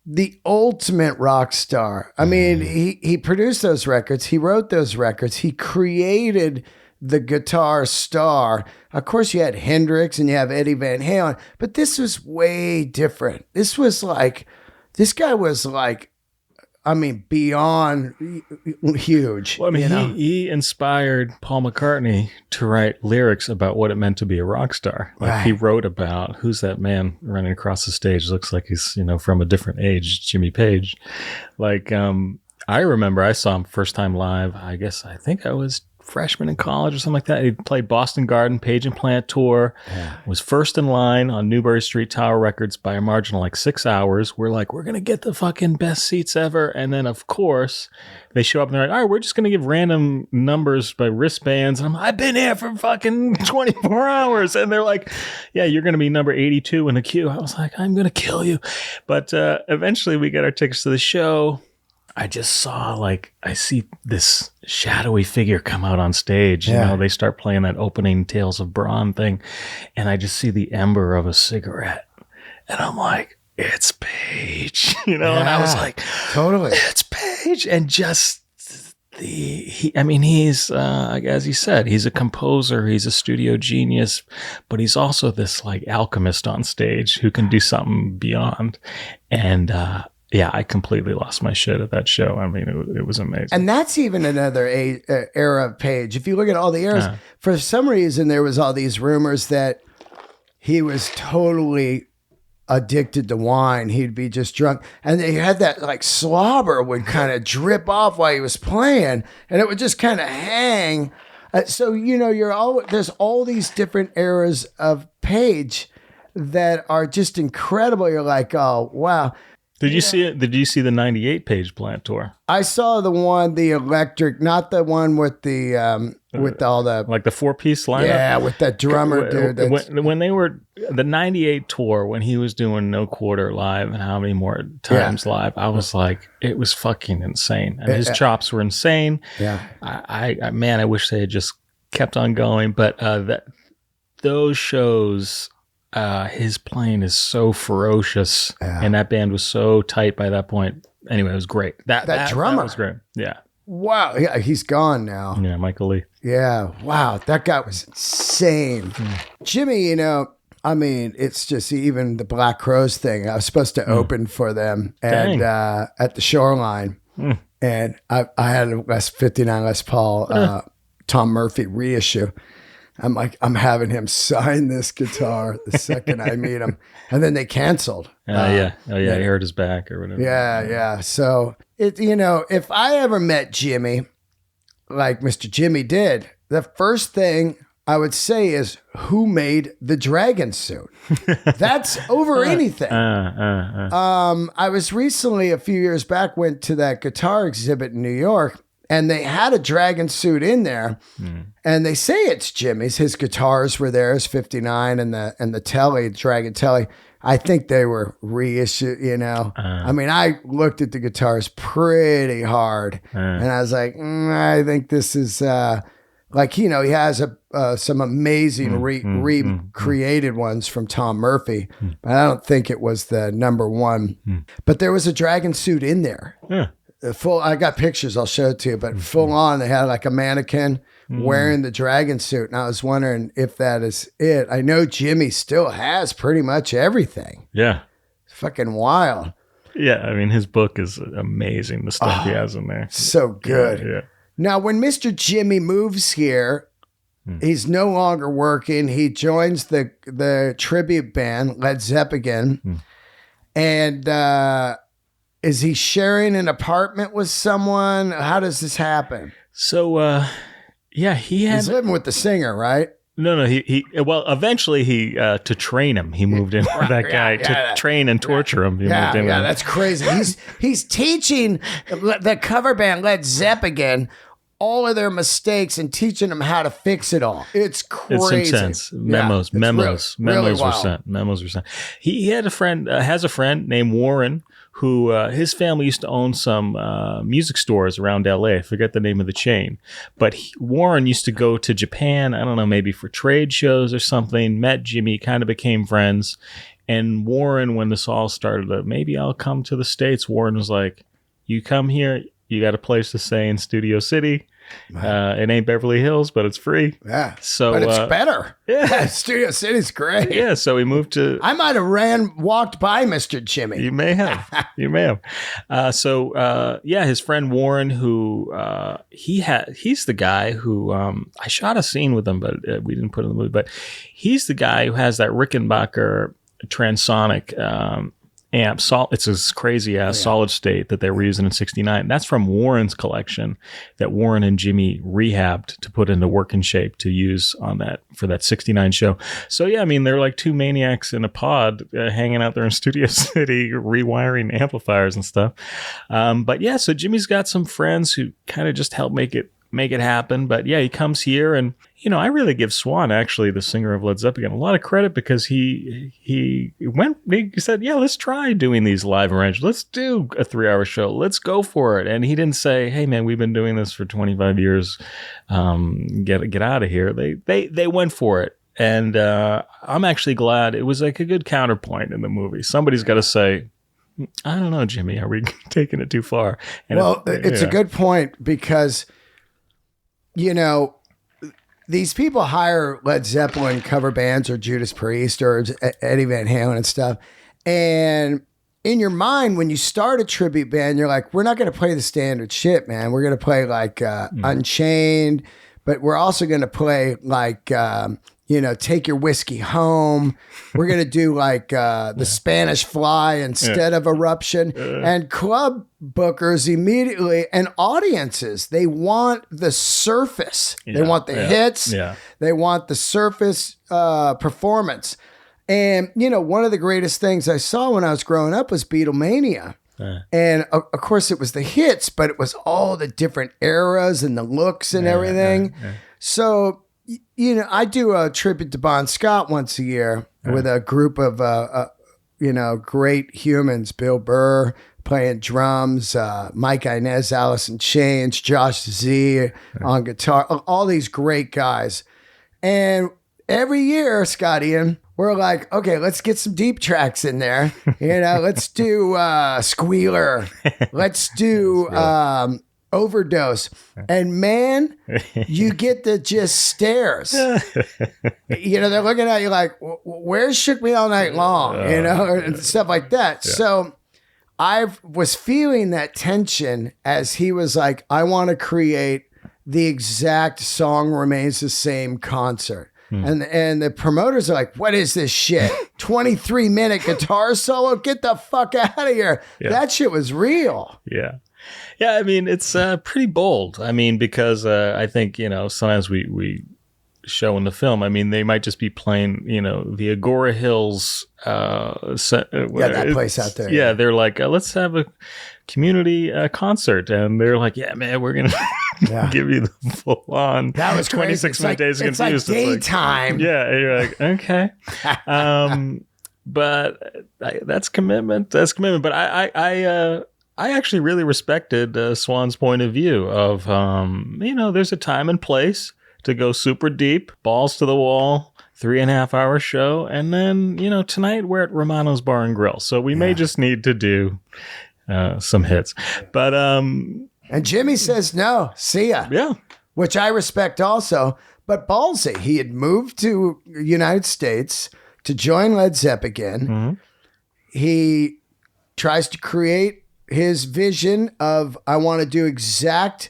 the ultimate rock star. I mean, he produced those records, he wrote those records, he created the guitar star. Of course, you had Hendrix and you have Eddie Van Halen, but this was way different. This guy was like, I mean, beyond huge. Well, I mean, he inspired Paul McCartney to write lyrics about what it meant to be a rock star. Like, he wrote about, who's that man running across the stage? Looks like he's, from a different age, Jimmy Page. Like, I remember I saw him first time live. I think I was freshman in college or something like that. He played Boston Garden, Page and Plant tour, was first in line on Newbury Street Tower Records by a margin of like 6 hours. We're like, we're going to get the fucking best seats ever. And then, of course, they show up and they're like, all right, we're just going to give random numbers by wristbands. And I've been here for fucking 24 hours. And they're like, yeah, you're going to be number 82 in the queue. I was like, I'm going to kill you. But eventually we get our tickets to the show. I just saw, I see this shadowy figure come out on stage. They start playing that opening Tales of Brawn thing, and I just see the ember of a cigarette. And I'm like, it's Page, and I was like, totally, it's Page. And just he's, as you said, he's a composer, he's a studio genius, but he's also this alchemist on stage who can do something beyond. And, Yeah, I completely lost my shit at that show. I mean, it was amazing. And that's even another era of Page. If you look at all the eras, for some reason, there was all these rumors that he was totally addicted to wine. He'd be just drunk. And they had that like slobber would kind of drip off while he was playing, and it would just kind of hang. So, you know, there's all these different eras of Page that are just incredible. You're like, oh, wow. Did you see it? Did you see the 98 Page Plant tour? I saw the electric, not the one with the with all the like the 4-piece lineup. Yeah, with that drummer dude. When they were the 98 tour, when he was doing No Quarter live and how many more times live, I was like, it was fucking insane. And his chops were insane. Yeah, I wish they had just kept on going. But those shows. His playing is so ferocious, and that band was so tight by that point. Anyway, it was great. That drummer was great. Yeah. Wow. Yeah, he's gone now. Yeah, Michael Lee. Yeah. Wow, that guy was insane. Jimmy, you know, I mean, it's just even the Black Crowes thing. I was supposed to open for them and at the Shoreline, and I had a 59 Les Paul Tom Murphy reissue. I'm like, I'm having him sign this guitar the second I meet him. And then they canceled. He hurt his back or whatever. Yeah. So, if I ever met Jimmy, like Mr. Jimmy did, the first thing I would say is, who made the dragon suit? That's over anything. I was recently, a few years back, went to that guitar exhibit in New York. And they had a dragon suit in there, and they say it's Jimmy's. His guitars were there, his 59 and the Telly, Dragon Telly. I think they were reissued, you know. I mean, I looked at the guitars pretty hard, and I was like, I think this is like, you know, he has some amazing recreated ones from Tom Murphy, but I don't think it was the number one. But there was a dragon suit in there. Yeah. I got pictures, I'll show it to you, but full on, they had like a mannequin wearing the dragon suit. And I was wondering if that is it. I know Jimmy still has pretty much everything. Yeah. It's fucking wild. Yeah. I mean, his book is amazing. The stuff he has in there. So good. Yeah. Now, when Mr. Jimmy moves here, he's no longer working. He joins the tribute band, Led Zeppelin. And, is he sharing an apartment with someone? How does this happen? So, he's living with the singer, right? No. Eventually to train him, he moved in with that guy to train and torture him. Moved in that's crazy. He's teaching the cover band Led Zeppelin all of their mistakes and teaching them how to fix it all. It's crazy. It's intense. Memos were sent. Memos were sent. He had has a friend named Warren, who his family used to own some music stores around LA. I forget the name of the chain. But Warren used to go to Japan, I don't know, maybe for trade shows or something, met Jimmy, kind of became friends. And Warren, when this all started, maybe I'll come to the States, Warren was like, you come here, you got a place to stay in Studio City. It ain't Beverly Hills, but it's free. Yeah. So, but it's better. Yeah. Studio City's great. Yeah. So we moved to. I might have walked by Mr. Jimmy. You may have. His friend Warren, who he's the guy who I shot a scene with him, but we didn't put it in the movie. But he's the guy who has that Rickenbacker transonic amp. It's this crazy ass solid state that they were using in '69. That's from Warren's collection that Warren and Jimmy rehabbed to put into working shape to use for that '69 show. So yeah, I mean, they're like two maniacs in a pod hanging out there in Studio City, rewiring amplifiers and stuff. But yeah, so Jimmy's got some friends who kind of just help make it happen. But yeah, he comes here, and you know, I really give Swan, actually the singer of Led Zeppelin, a lot of credit, because he said, yeah, let's try doing these live arrangements. Let's do a 3-hour show. Let's go for it. And he didn't say, hey man, we've been doing this for 25 years. Get out of here. They went for it. And I'm actually glad. It was like a good counterpoint in the movie. Somebody's got to say, I don't know, Jimmy, are we taking it too far? And it's a good point, because you know, these people hire Led Zeppelin cover bands or Judas Priest or Eddie Van Halen and stuff. And in your mind, when you start a tribute band, you're like, we're not going to play the standard shit, man. We're going to play like Unchained, but we're also going to play like, Take Your Whiskey Home. We're going to do like the Spanish Fly instead of Eruption. And club bookers immediately, and audiences, they want the surface. They want the hits. Yeah. They want the surface performance. And, one of the greatest things I saw when I was growing up was Beatlemania. And of course it was the hits, but it was all the different eras and the looks and everything. So, I do a tribute to Bon Scott once a year with a group of, great humans. Bill Burr playing drums, Mike Inez, Alice in Chains, Josh Z on guitar, all these great guys. And every year, Scott Ian, we're like, okay, let's get some deep tracks in there. Let's do Squealer. Let's do Overdose. And man, you get the just stares. They're looking at you like, where's Shook Me All Night Long? And stuff like that. Yeah. So I was feeling that tension as he was like, I want to create the exact Song Remains the Same concert. And the promoters are like, what is this shit? 23-minute guitar solo? Get the fuck out of here. Yeah. That shit was real. Yeah. Yeah, I mean, it's pretty bold. I mean, because I think, sometimes we show in the film, I mean, they might just be playing, the Agora Hills. That place out there. Yeah, they're like, let's have a community concert. And they're like, yeah, man, we're going to give you the full-on 26-minute Days of Confused. It's like daytime. Yeah, and you're like, okay. But that's commitment. That's commitment. But I actually really respected Swan's point of view of, there's a time and place to go super deep, balls to the wall, 3.5-hour show. And then, tonight we're at Romano's Bar and Grill. So we may just need to do some hits. But and Jimmy says, no, see ya. Yeah. Which I respect also. But ballsy, he had moved to United States to join Led Zeppelin. Mm-hmm. He tries to create his vision of, I want to do exact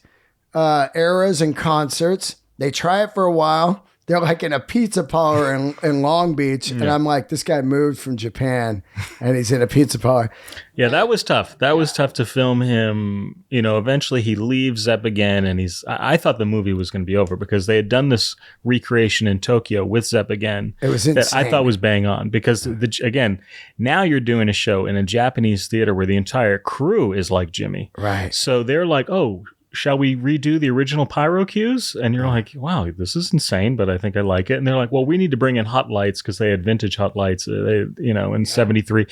eras and concerts. They try it for a while. They're like in a pizza parlor in Long Beach. And I'm like, this guy moved from Japan and he's in a pizza parlor. Yeah, that was tough. That was tough to film him. Eventually he leaves Zepp again. And I thought the movie was going to be over because they had done this recreation in Tokyo with Zepp again. It was insane. That I thought was bang on because, again, now you're doing a show in a Japanese theater where the entire crew is like Jimmy. Right. So they're like, oh, shall we redo the original pyro cues? And you're like, wow, this is insane, but I think I like it. And they're like, well, we need to bring in hot lights because they had vintage hot lights, in 73.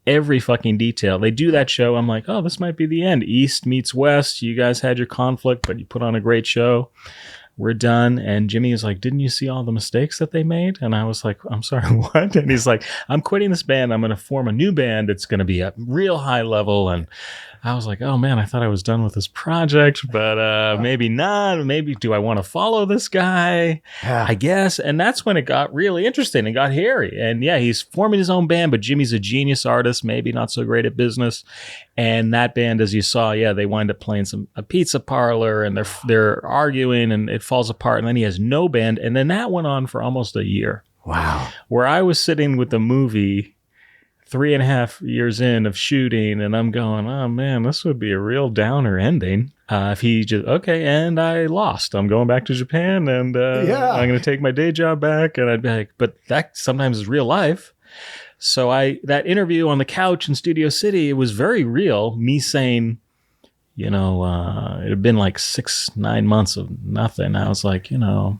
Every fucking detail. They do that show. I'm like, oh, this might be the end. East meets West. You guys had your conflict, but you put on a great show. We're done. And Jimmy is like, didn't you see all the mistakes that they made? And I was like, I'm sorry, what? And he's like, I'm quitting this band. I'm going to form a new band. That's going to be at real high level. And I was like, oh man, I thought I was done with this project, but maybe not. Maybe do I want to follow this guy? I guess. And that's when it got really interesting and got hairy. And yeah, he's forming his own band, but Jimmy's a genius artist, maybe not so great at business. And that band, as you saw, they wind up playing a pizza parlor and they're arguing and it falls apart. And then he has no band. And then that went on for almost a year. Wow. Where I was sitting with the movie 3.5 years in of shooting, and I'm going, oh man, this would be a real downer ending. If he just, okay, and I lost. I'm going back to Japan, and I'm going to take my day job back. And I'd be like, but that sometimes is real life. So that interview on the couch in Studio City, it was very real. Me saying, it had been like 6-9 months of nothing. I was like, well,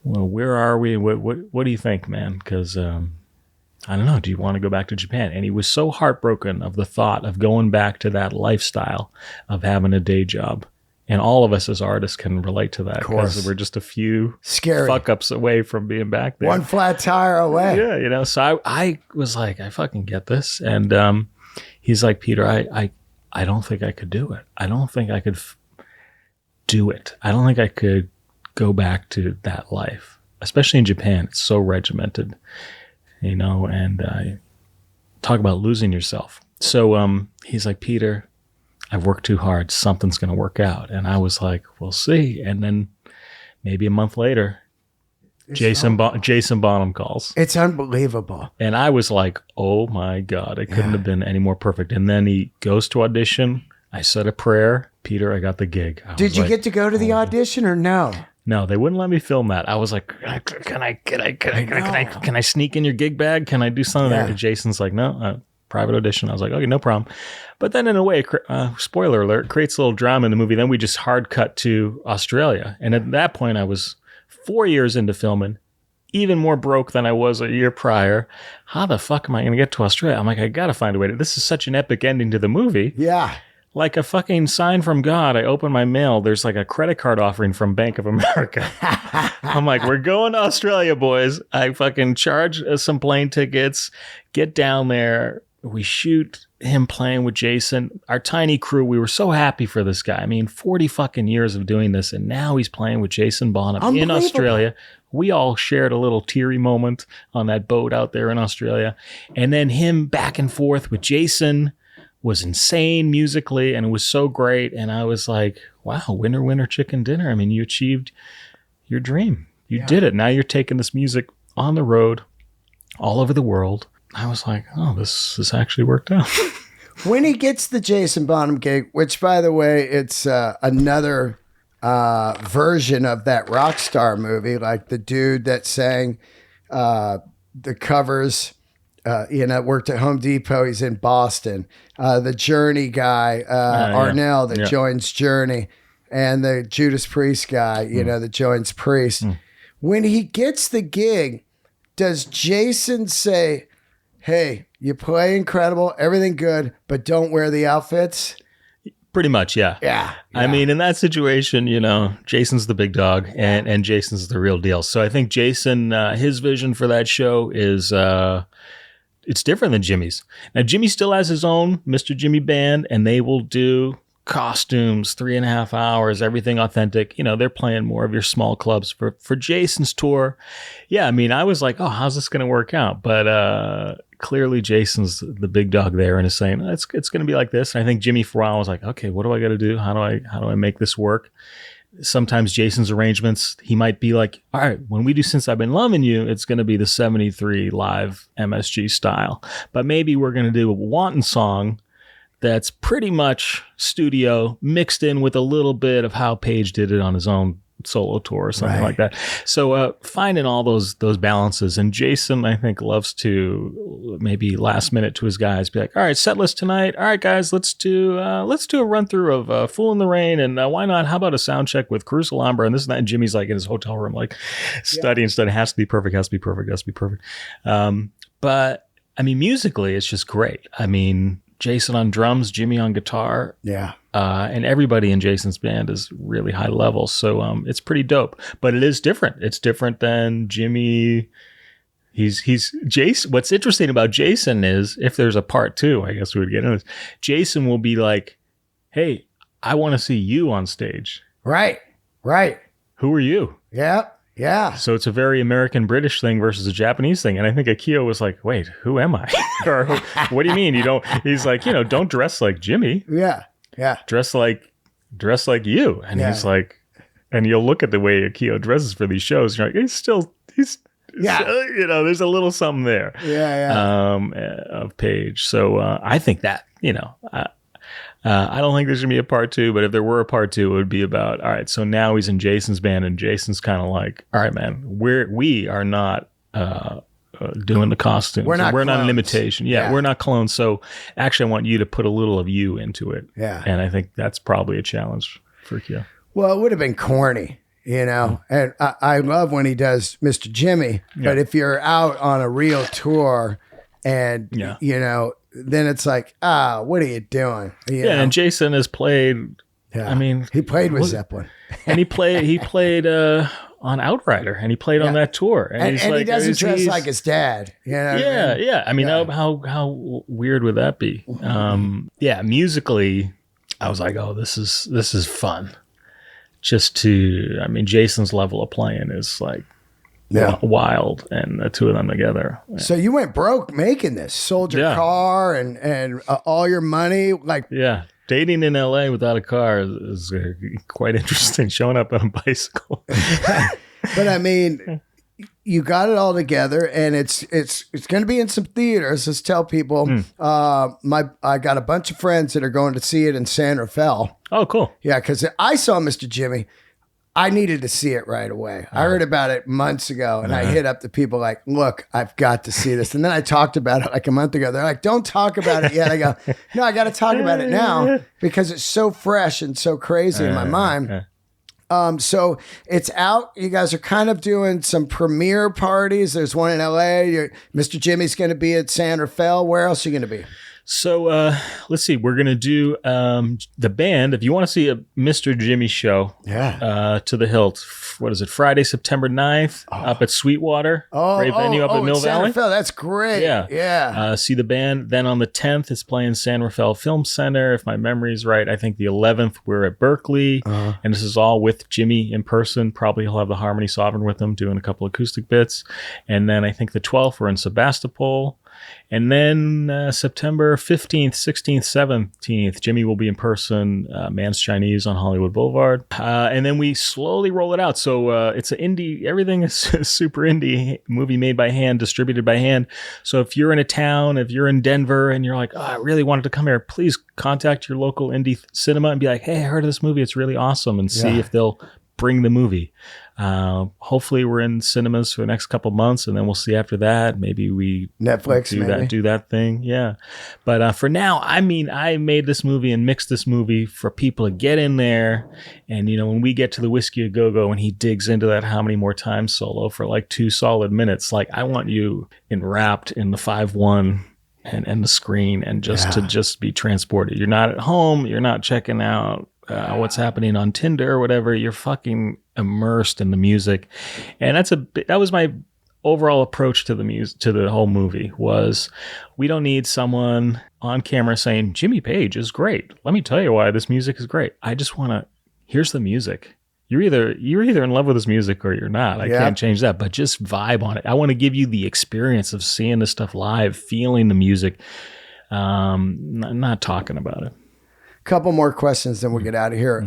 where are we? What do you think, man? Because I don't know, do you want to go back to Japan? And he was so heartbroken of the thought of going back to that lifestyle of having a day job. And all of us as artists can relate to that because we're just a few fuck ups away from being back there. One flat tire away. Yeah, so I was like, I fucking get this. And he's like, Peter, I don't think I could do it. I don't think I could do it. I don't think I could go back to that life, especially in Japan. It's so regimented. And talk about losing yourself. So he's like, Peter, I've worked too hard. Something's going to work out. And I was like, we'll see. And then maybe a month later, Jason Bonham calls. It's unbelievable. And I was like, oh my God, it couldn't have been any more perfect. And then he goes to audition. I said a prayer. Peter, I got the gig. Did you get to go to the audition or no? No, they wouldn't let me film that. I was like, can I sneak in your gig bag? Can I do something there? And Jason's like, no, private audition. I was like, okay, no problem. But then in a way, spoiler alert, creates a little drama in the movie. Then we just hard cut to Australia. And at that point, I was 4 years into filming, even more broke than I was a year prior. How the fuck am I going to get to Australia? I'm like, I got to find a way. This is such an epic ending to the movie. Yeah. Like a fucking sign from God. I open my mail. There's like a credit card offering from Bank of America. I'm like, we're going to Australia, boys. I fucking charge some plane tickets, get down there. We shoot him playing with Jason. Our tiny crew, we were so happy for this guy. I mean, 40 fucking years of doing this, and now he's playing with Jason Bonham in Australia. We all shared a little teary moment on that boat out there in Australia. And then him back and forth with Jason was insane musically, and it was so great. And I was like, wow, winner, winner, chicken dinner. I mean, you achieved your dream. You did it. Now you're taking this music on the road all over the world. I was like, oh, this actually worked out. When he gets the Jason Bonham gig, which, by the way, it's another version of that Rockstar movie, like the dude that sang the covers, worked at Home Depot. He's in Boston. The Journey guy, Arnell, that joins Journey, and the Judas Priest guy, that joins Priest. When he gets the gig, does Jason say, hey, you play incredible, everything good, but don't wear the outfits? Pretty much, yeah. Yeah. I mean, in that situation, Jason's the big dog and Jason's the real deal. So I think Jason, his vision for that show is it's different than Jimmy's. Now, Jimmy still has his own Mr. Jimmy band, and they will do costumes, 3.5 hours, everything authentic. They're playing more of your small clubs. For Jason's tour, I mean, I was like, oh, how's this going to work out? But clearly Jason's the big dog there and is saying, it's going to be like this. And I think Jimmy for a while was like, okay, what do I got to do? How do I make this work? Sometimes Jason's arrangements, he might be like, all right, when we do Since I've Been Loving You, it's going to be the 73 live MSG style. But maybe we're going to do a Wanton song that's pretty much studio mixed in with a little bit of how Page did it on his own solo tour or something like that. So finding all those balances. And Jason, I think, loves to maybe last minute to his guys be like, all right, set list tonight. All right, guys, let's do a run through of Fool in the Rain. And why not? How about a sound check with Cruz Alhambra and this and that? And Jimmy's like in his hotel room, like studying. It has to be perfect, has to be perfect, has to be perfect. But I mean, musically, it's just great. I mean, Jason on drums, Jimmy on guitar. Yeah. And everybody in Jason's band is really high level. So it's pretty dope. But it is different. It's different than Jimmy. He's Jason. What's interesting about Jason is if there's a part 2, I guess we would get into this. Jason will be like, hey, I want to see you on stage. Right. Who are you? Yeah. So it's a very American British thing versus a Japanese thing. And I think Akio was like, wait, who am I? Or what do you mean? He's like, don't dress like Jimmy. Yeah. Dress like you. And he's like, and you'll look at the way Akio dresses for these shows. You're like, he's there's a little something there. Of Page. So I think that, I don't think there's going to be a part 2, but if there were a part 2, it would be about, all right, so now he's in Jason's band, and Jason's kind of like, all right, man, we are not doing the costumes. We're not an imitation. We're not clones. So actually, I want you to put a little of you into it. Yeah. And I think that's probably a challenge for Akio. Well, it would have been corny, and I love when he does Mr. Jimmy, but if you're out on a real tour and, then it's like, what are you doing? And Jason has played. Yeah. I mean, he played with Zeppelin, and he played on Outrider, and he played on that tour, and he doesn't dress like his dad. Yeah. I mean, how weird would that be? Musically, I was like, oh, this is fun. Jason's level of playing is like wild, and the two of them together. Yeah. So you went broke making this, sold your car and all your money, like Dating in LA without a car is quite interesting. Showing up on a bicycle, but I mean, you got it all together, and it's going to be in some theaters. Let's tell people. I got a bunch of friends that are going to see it in San Rafael. Oh, cool. Yeah, because I saw Mr. Jimmy. I needed to see it right away. I heard about it months ago, and I hit up the people like, look, I've got to see this. And then I talked about it like a month ago. They're like, don't talk about it yet. I go, no, I got to talk about it now because it's so fresh and so crazy in my mind. So it's out. You guys are kind of doing some premiere parties. There's one in LA. Mr. Jimmy's going to be at San Rafael. Where else are you going to be? So let's see. We're going to do the band. If you want to see a Mr. Jimmy show to the hilt, what is it? Friday, September 9th up at Sweetwater. Great venue up at Mill Valley. Rafael. That's great. Yeah. See the band. Then on the 10th, it's playing San Rafael Film Center. If my memory's right, I think the 11th, we're at Berkeley. And this is all with Jimmy in person. Probably he'll have the Harmony Sovereign with him doing a couple acoustic bits. And then I think the 12th, we're in Sebastopol. And then September 15th, 16th, 17th, Jimmy will be in person, Man's Chinese on Hollywood Boulevard. And then we slowly roll it out. So it's an indie, everything is super indie, movie made by hand, distributed by hand. So if you're in a town, if you're in Denver and you're like, I really wanted to come here, please contact your local indie cinema and be like, hey, I heard of this movie. It's really awesome. And see if they'll bring the movie. Hopefully we're in cinemas for the next couple months, and then we'll see after that. Maybe we Netflix do that thing. Yeah. But for now, I mean, I made this movie and mixed this movie for people to get in there. And, when we get to the Whiskey a Go-Go and he digs into that How Many More Times solo for like 2 solid minutes, like I want you enwrapped in the 5/1 and the screen and just be transported. You're not at home. You're not checking out what's happening on Tinder or whatever. You're fucking immersed in the music. And that was my overall approach to the whole movie. Was we don't need someone on camera saying Jimmy Page is great. Let me tell you why this music is great. I just want to, here's the music. You're either in love with this music or you're not. I can't change that, but just vibe on it. I want to give you the experience of seeing this stuff live, feeling the music, not talking about it. Couple more questions, then we'll get out of here.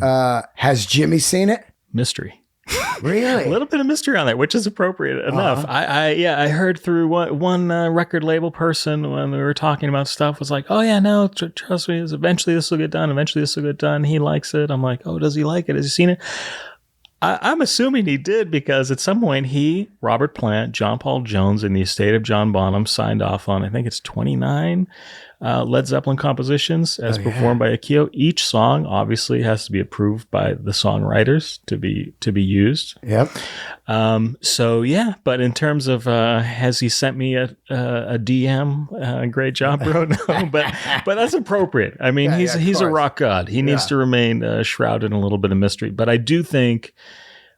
Has Jimmy seen it? Mystery. Really? A little bit of mystery on that, which is appropriate enough. I heard through one record label person when we were talking about stuff was like, oh yeah, no, trust me, eventually this will get done. Eventually this will get done. He likes it. I'm like, oh, does he like it? Has he seen it? I'm assuming he did because at some point he, Robert Plant, John Paul Jones, and the estate of John Bonham signed off on, I think it's 29 Led Zeppelin compositions as performed by Akio. Each song obviously has to be approved by the songwriters to be used. Yep. So yeah, but in terms of has he sent me a DM? Great job, bro. No, but that's appropriate. I mean, he's a rock god. He needs to remain shrouded in a little bit of mystery. But I do think,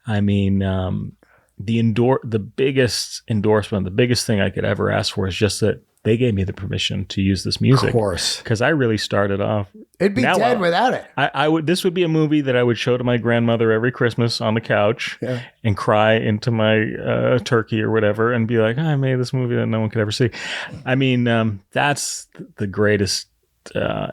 I mean, the biggest endorsement, the biggest thing I could ever ask for is just that they gave me the permission to use this music. Of course. Because I really started off. It'd be dead without it. This would be a movie that I would show to my grandmother every Christmas on the couch and cry into my turkey or whatever and be like, I made this movie that no one could ever see. I mean, that's the greatest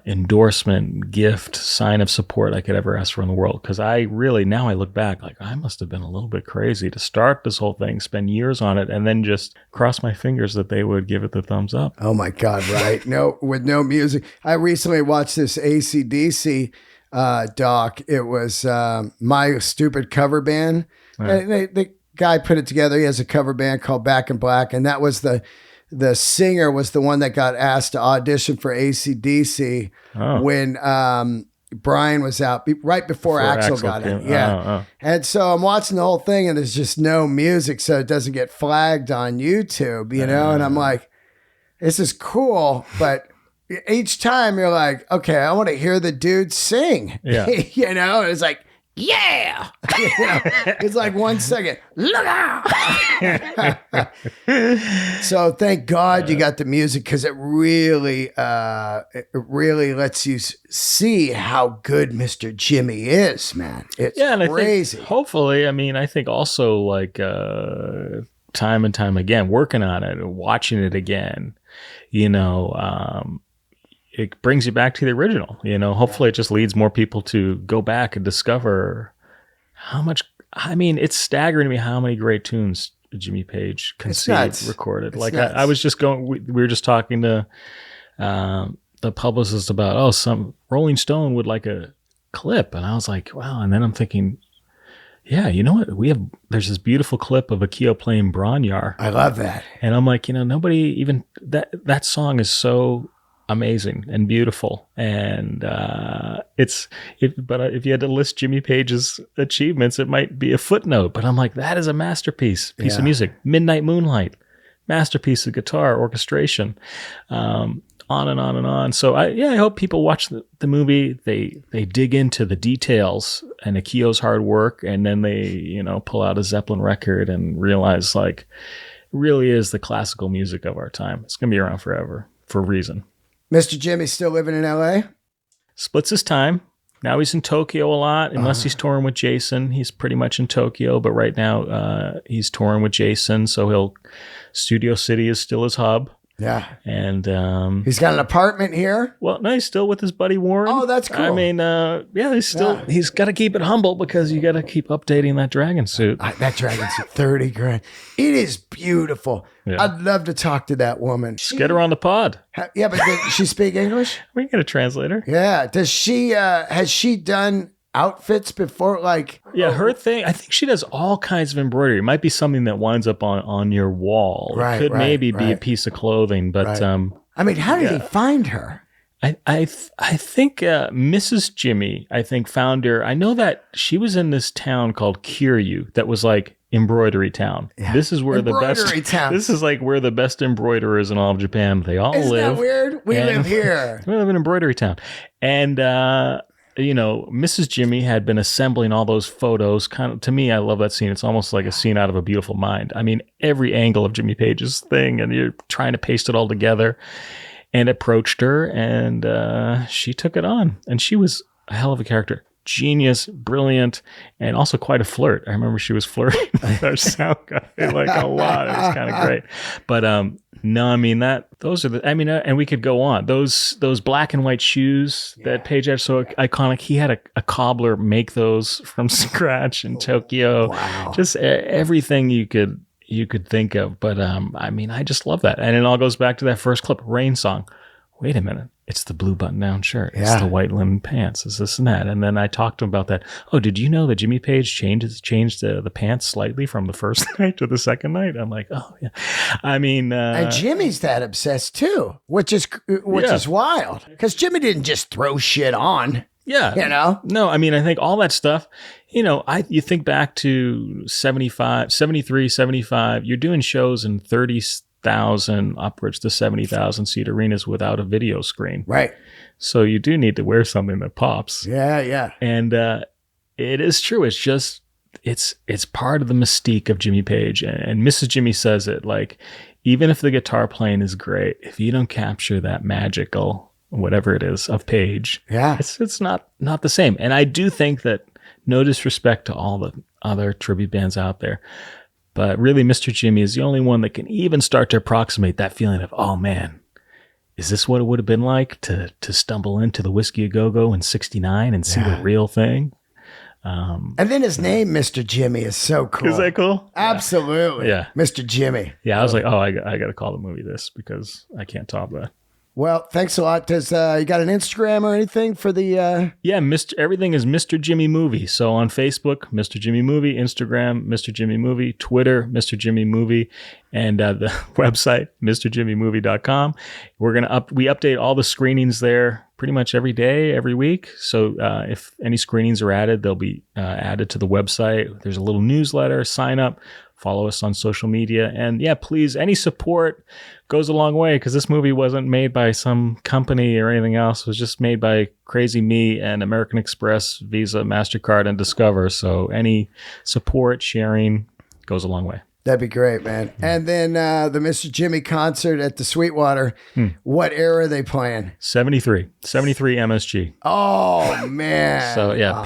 endorsement, gift, sign of support I could ever ask for in the world. Because now I look back, like I must have been a little bit crazy to start this whole thing, spend years on it, and then just cross my fingers that they would give it the thumbs up. Oh my God, right? No, with no music. I recently watched this AC/DC doc. It was My Stupid Cover Band. The guy put it together. He has a cover band called Back in Black, and that was the singer was the one that got asked to audition for AC/DC when Brian was out right before Axl got in. Yeah. And so I'm watching the whole thing and there's just no music so it doesn't get flagged on YouTube, and I'm like, this is cool, but each time you're like, okay, I want to hear the dude sing. Yeah. It's like, yeah. It's like 1 second. Look out. So thank God you got the music because it really lets you see how good Mr. Jimmy is, man. It's crazy. Hopefully, I mean, I think also like time and time again, working on it, watching it again, it brings you back to the original. Hopefully it just leads more people to go back and discover how much. I mean, it's staggering to me how many great tunes Jimmy Page conceived, recorded. I was just going. We were just talking to the publicist about some Rolling Stone would like a clip, and I was like, wow. And then I'm thinking, yeah, you know what? There's this beautiful clip of Akio playing Bronyar. I love that. And I'm like, nobody even that song is so amazing and beautiful. And but if you had to list Jimmy Page's achievements, it might be a footnote. But I'm like, that is a masterpiece of music. Midnight Moonlight, masterpiece of guitar orchestration. On and on and on. So I hope people watch the movie. They dig into the details and Akio's hard work, and then they pull out a Zeppelin record and realize it really is the classical music of our time. It's gonna be around forever for a reason. Mr. Jimmy's still living in L.A. Splits his time. Now he's in Tokyo a lot, unless he's touring with Jason. He's pretty much in Tokyo, but right now he's touring with Jason. So Studio City is still his hub. Yeah. And he's got an apartment here. Well, no, he's still with his buddy Warren. Oh, that's cool. I mean, he's got to keep it humble because you got to keep updating that dragon suit. That dragon suit, $30,000. It is beautiful. Yeah. I'd love to talk to that woman. Get her on the pod. Yeah, but does she speak English? We can get a translator. Yeah. Does she, has she done outfits before, her thing, I think she does all kinds of embroidery. It might be something that winds up on your wall. It could maybe be a piece of clothing, but I mean, how did he find her? I think Mrs. Jimmy, found her. I know that she was in this town called Kiryu that was like embroidery town. Yeah. This is where this is like where the best embroiderers in all of Japan, they all live. Isn't that weird? We live here. We live in embroidery town. And Mrs. Jimmy had been assembling all those photos. To me, I love that scene. It's almost like a scene out of A Beautiful Mind. I mean, every angle of Jimmy Page's thing, and you're trying to paste it all together. And approached her, and she took it on. And she was a hell of a character. Genius, brilliant, and also quite a flirt. I remember she was flirting with our sound guy a lot. It was kind of great. But no, I mean those are and we could go on. Those black and white shoes that Page had so iconic. He had a cobbler make those from scratch in Tokyo. Wow. Just everything you could think of. But I just love that. And it all goes back to that first clip, Rain Song. Wait a minute. It's the blue button-down shirt. It's the white linen pants. It's this and that. And then I talked to him about that. Oh, did you know that Jimmy Page changed the pants slightly from the first night to the second night? I'm like, oh, yeah. I mean... and Jimmy's that obsessed, too, which is wild. Because Jimmy didn't just throw shit on. Yeah. No, I mean, I think all that stuff, you think back to 73, 75, you're doing shows in 30,000 upwards to 70,000 seat arenas without a video screen. Right. So you do need to wear something that pops. Yeah. And it is true. It's just, it's part of the mystique of Jimmy Page. And Mrs. Jimmy says it, even if the guitar playing is great, if you don't capture that magical, whatever it is, of Page, it's not the same. And I do think that, no disrespect to all the other tribute bands out there, but really Mr. Jimmy is the only one that can even start to approximate that feeling of, oh man, is this what it would have been like to stumble into the Whiskey A Go-Go in 69 and see the real thing? And then his name, Mr. Jimmy, is so cool. Is that cool? Absolutely. Yeah. Mr. Jimmy. Yeah, I was like, I got to call the movie this because I can't top that. Well, thanks a lot. Does you got an Instagram or anything for the? Yeah, everything is Mr. Jimmy Movie. So on Facebook, Mr. Jimmy Movie, Instagram, Mr. Jimmy Movie, Twitter, Mr. Jimmy Movie, and the website, MrJimmyMovie.com. We update all the screenings there pretty much every day, every week. So if any screenings are added, they'll be added to the website. There's a little newsletter. Sign up. Follow us on social media. And yeah, please, any support goes a long way because this movie wasn't made by some company or anything else. It was just made by Crazy Me and American Express, Visa, MasterCard, and Discover. So any support, sharing goes a long way. That'd be great, man. And then the Mr. Jimmy concert at the Sweetwater, what era are they playing? 73 MSG. Oh, man. So yeah,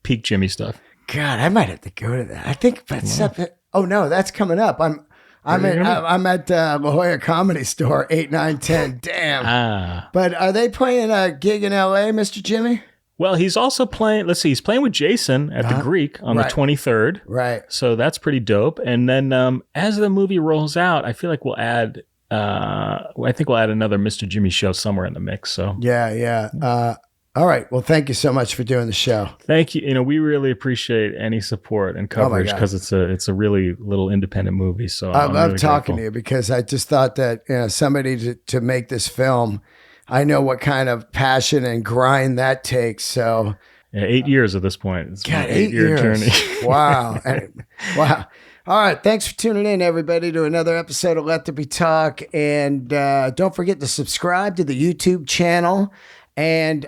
peak Jimmy stuff. God, I might have to go to that. I think that's something. Oh no, that's coming up. I'm at La Jolla Comedy Store, 8, 9, 10. Damn. But are they playing a gig in L.A., Mr. Jimmy? Well, he's also playing, let's see, he's playing with Jason at the Greek on the 23rd. Right. So that's pretty dope. And then as the movie rolls out, I feel like we'll add, I think we'll add another Mr. Jimmy show somewhere in the mix. So yeah. All right. Well, thank you so much for doing the show. Thank you. We really appreciate any support and coverage because it's a really little independent movie. So I love really talking to you because I just thought that somebody to make this film, I know what kind of passion and grind that takes. So 8 years at this point. It's God, 8-year journey. Wow. Wow. All right. Thanks for tuning in, everybody, to another episode of Let There Be Talk. And don't forget to subscribe to the YouTube channel. And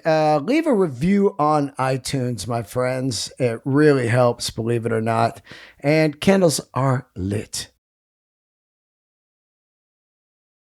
leave a review on iTunes, my friends. It really helps, believe it or not. And candles are lit.